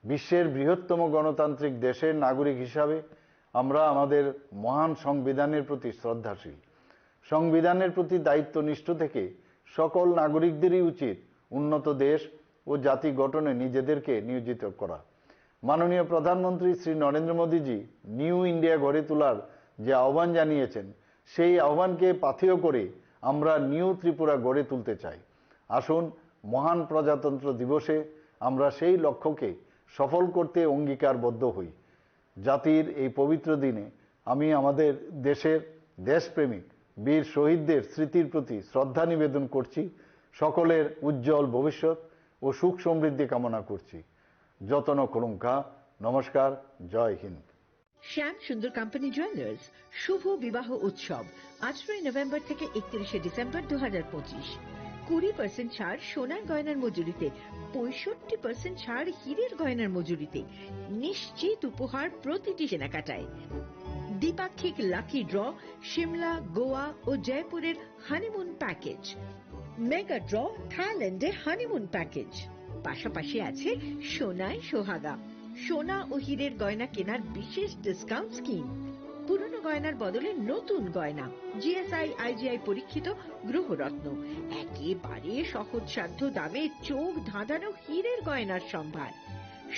বিশ্বের বৃহত্তম গণতান্ত্রিক দেশের নাগরিক হিসাবে আমরা আমাদের মহান সংবিধানের প্রতি শ্রদ্ধাশীল। সংবিধানের প্রতি দায়িত্বনিষ্ঠ থেকে সকল নাগরিকদেরই উচিত উন্নত দেশ ও জাতি গঠনে নিজেদেরকে নিয়োজিত করা। মাননীয় প্রধানমন্ত্রী শ্রী নরেন্দ্র মোদীজি নিউ ইন্ডিয়া গড়ে তোলার যে আহ্বান জানিয়েছেন, সেই আহ্বানকে পাথেয় করে আমরা নিউ ত্রিপুরা গড়ে তুলতে চাই। আসুন মহান প্রজাতন্ত্র দিবসে আমরা সেই লক্ষ্যকে সফল করতে অঙ্গীকারবদ্ধ হই। জাতির এই পবিত্র দিনে আমি আমাদের দেশের দেশপ্রেমিক বীর শহীদদের স্মৃতির প্রতি শ্রদ্ধা নিবেদন করছি। সকলের উজ্জ্বল ভবিষ্যৎ ও সুখ সমৃদ্ধি কামনা করছি। যতন করুঙ্কা। নমস্কার। জয় হিন্দ। শ্যাম সুন্দর কোম্পানি জুয়েলার্স শুভ বিবাহ উৎসব 18 নভেম্বর থেকে 31 ডিসেম্বর 2025। 20% ছাড় সোনার গয়নার মজুরিতে, 65% ছাড় হীরের গয়নার মজুরিতে, নিশ্চিত উপহার প্রতিটি কেনাকাটায়। দ্বিপাক্ষিক লাকি ড্র, শিমলা, গোয়া ও জয়পুরের হানিমুন প্যাকেজ, মেগা ড্র থাইল্যান্ডে হানিমুন প্যাকেজ। পাশাপাশি আছে সোনায় সোহাগা, সোনা ও হীরের গয়না কেনার বিশেষ ডিসকাউন্ট স্কিম। পুরনো গয়নার বদলে নতুন গয়না, জিএসআই আইজিআই পরীক্ষিত গ্রহরত্ন, একেবারে সহজসাধ্য দামে চোখ ধাঁধানো হীরের গয়নার সম্ভার।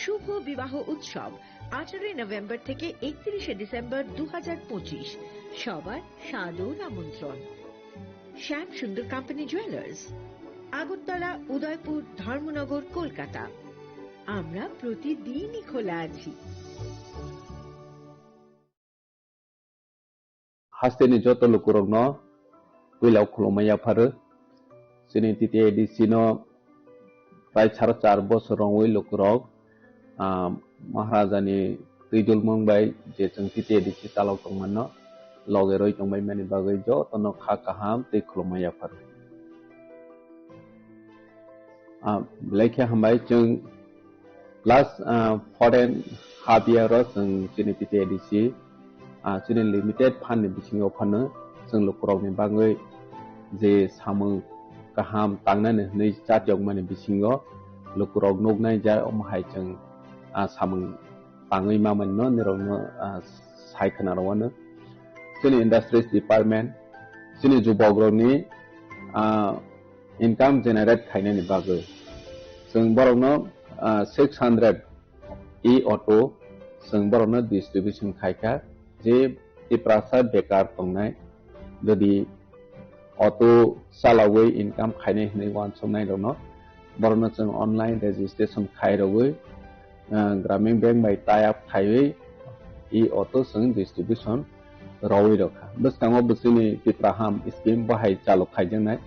শুভ বিবাহ উৎসব 18 নভেম্বর থেকে 31 ডিসেম্বর 2025। সবার সাদর আমন্ত্রণ। শ্যাম সুন্দর কোম্পানি জুয়েলার্স, আগরতলা, উদয়পুর, ধর্মনগর, কলকাতা। আমরা প্রতিদিনই খোলা আছি। Hasteni joto lukurogno wilau khulumaya pharu sini titi edisi no prai 4.5 bosorong wi lukurog Maharajani Trijul Mongbai je chung titi edisi talok tongmanno loge roi tongbai mani bagai jo tono kha kaham te khulumaya pharu lekhe hambai chung last foreign half year ro chung sini titi edisi sini limited fan ni bisingo phano जों लुकुरगनि बागै जे सामो गाहाम तांनानै नै जातियक माने बिसिङो लुकुरग नगनाय जा अमहाय जों सामो बाङै मामोननो निरनो सायखनारवानो जोंनि industries department जोंनि जुबग्रनि income generate खायनायनि बागै जों बरनो 600 ई ऑटो जों बरनो डिस्ट्रीब्यूशन खायखा जे टिप्रासा बेकार तंनाय যদি অটো চালাওই ইনকাম খাইনে হনে ওয়ান সমনাই দनो বরনো जों অনলাइन রেজিস্ট্রেশন খাইরওই গ্রামীণ ব্যাংক বাই টাই আপ খাইওই ই অটো जों ডিস্ট্রিবিউশন রওই রখা বসকাङो বসিনি টিপ্রাহাम स्कीम बाहाय चालु खाइजोंनाय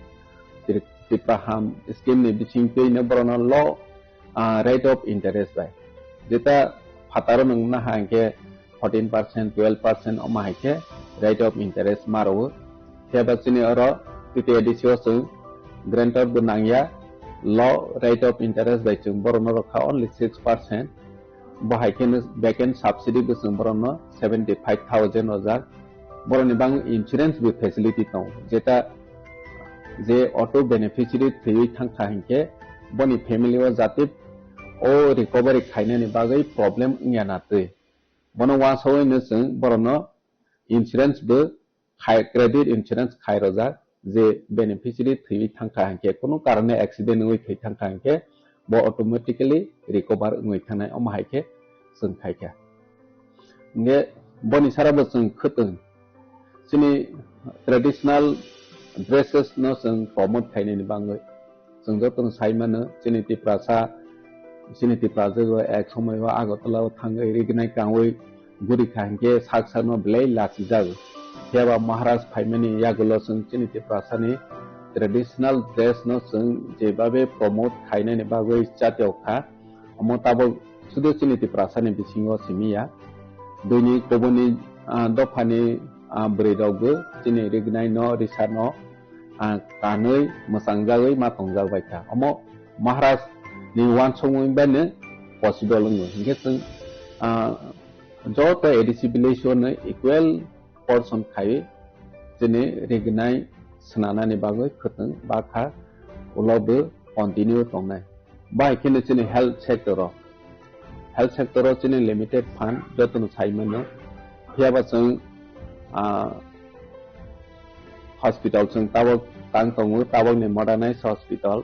टिप्राहाम स्कीम नि बिथिं पेनो बरनो ल रेट ऑफ इंटरेस्ट बाय जेता फातारो नंगना हांके 14% 12% अमाहायके रेट ऑफ इंटरेस्ट मारो Hebasini oro titi edisio sung grantor benangya low rate of interest by chung borono rokha only 6%. Bahaiken backend subsidy besung borono 75,000 ozar. Boroni bang insurance with facility tong. Jeta je auto beneficiary three thang thangke boni family wa zatip o recovery khaine ni bagai problem nyanate. Bono wa soi ne sung borono insurance be credit insurance खाई रोजा जे beneficiary थी थांखा हंके कोनो कारणे accident हुई थी थांखा हंके बो automatically recover हुई थानाय अमहायके जों खायखा ने बनि साराबो जों खतों जोंनि ट्रेडिशनल ड्रेसेस नो जों प्रमोट खायनायनि बाङै जों जतन साइमानो जोंनि टिप्राजो एक समय आगरतलाव थाङै रिगनाय कांवै गुरि खांके साकसानो ब्लै लासि जागो Hewa Maharaj Paimani Yagulo Sung Chiniti Prasani traditional dress no Sung Jebabe promote Kaine Bagui Chatioka Omotabo Sudo Chiniti Prasani Bisingo Simia Duni Kobuni Dopani Bredogu Chini Rignai no Risano Kanui Masangzawi Matongzawaita Omo Maharaj Ni Wan Sung Bene possible Ngesung Jota edisibilation equal portion खाई जने रेगनाय सनानानि बागै खतन बाखा उलाबो continue तंनाय बायखिने जने health sector जने limited fund जतन साइमनो हियाबा जों hospital जों ताव tang tongo tabang ni modernized hospital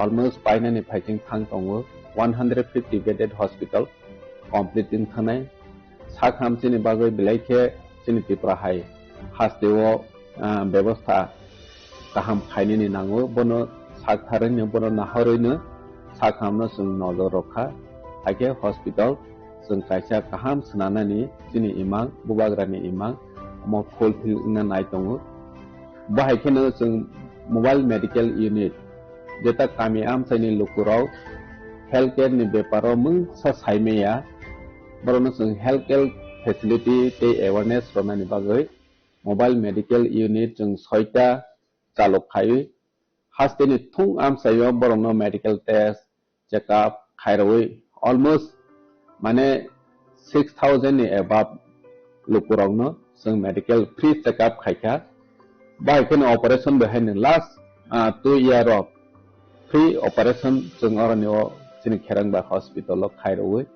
almost paina ni phaiting thang tongo 150 bedded hospital complete in thanai sakham chini bagoi bilaikhe chini tipra hai hasteo ব্যবস্থা kaham khaini ni nango bono saktharen ni bono naharoino sakhamno sung nozor rokha age hospital sung kaisa kaham snanani chini imang bubagrani imang mo fulfill na nai tongo bahaikeno sung mobile medical unit jeta kami am saini lukurau healthcare ni beparo mung sa saimeya borono sung healthcare facility te awareness ronani bagoi mobile medical unit jung 6ta chalok khai hasteni thung am sayo borono medical test check up khairoi almost mane 6000 ni above lukurongno sung medical free check up khaika bai ken operation behind last 2 year of free operation sung oranio chini kherangba hospital lo khairoi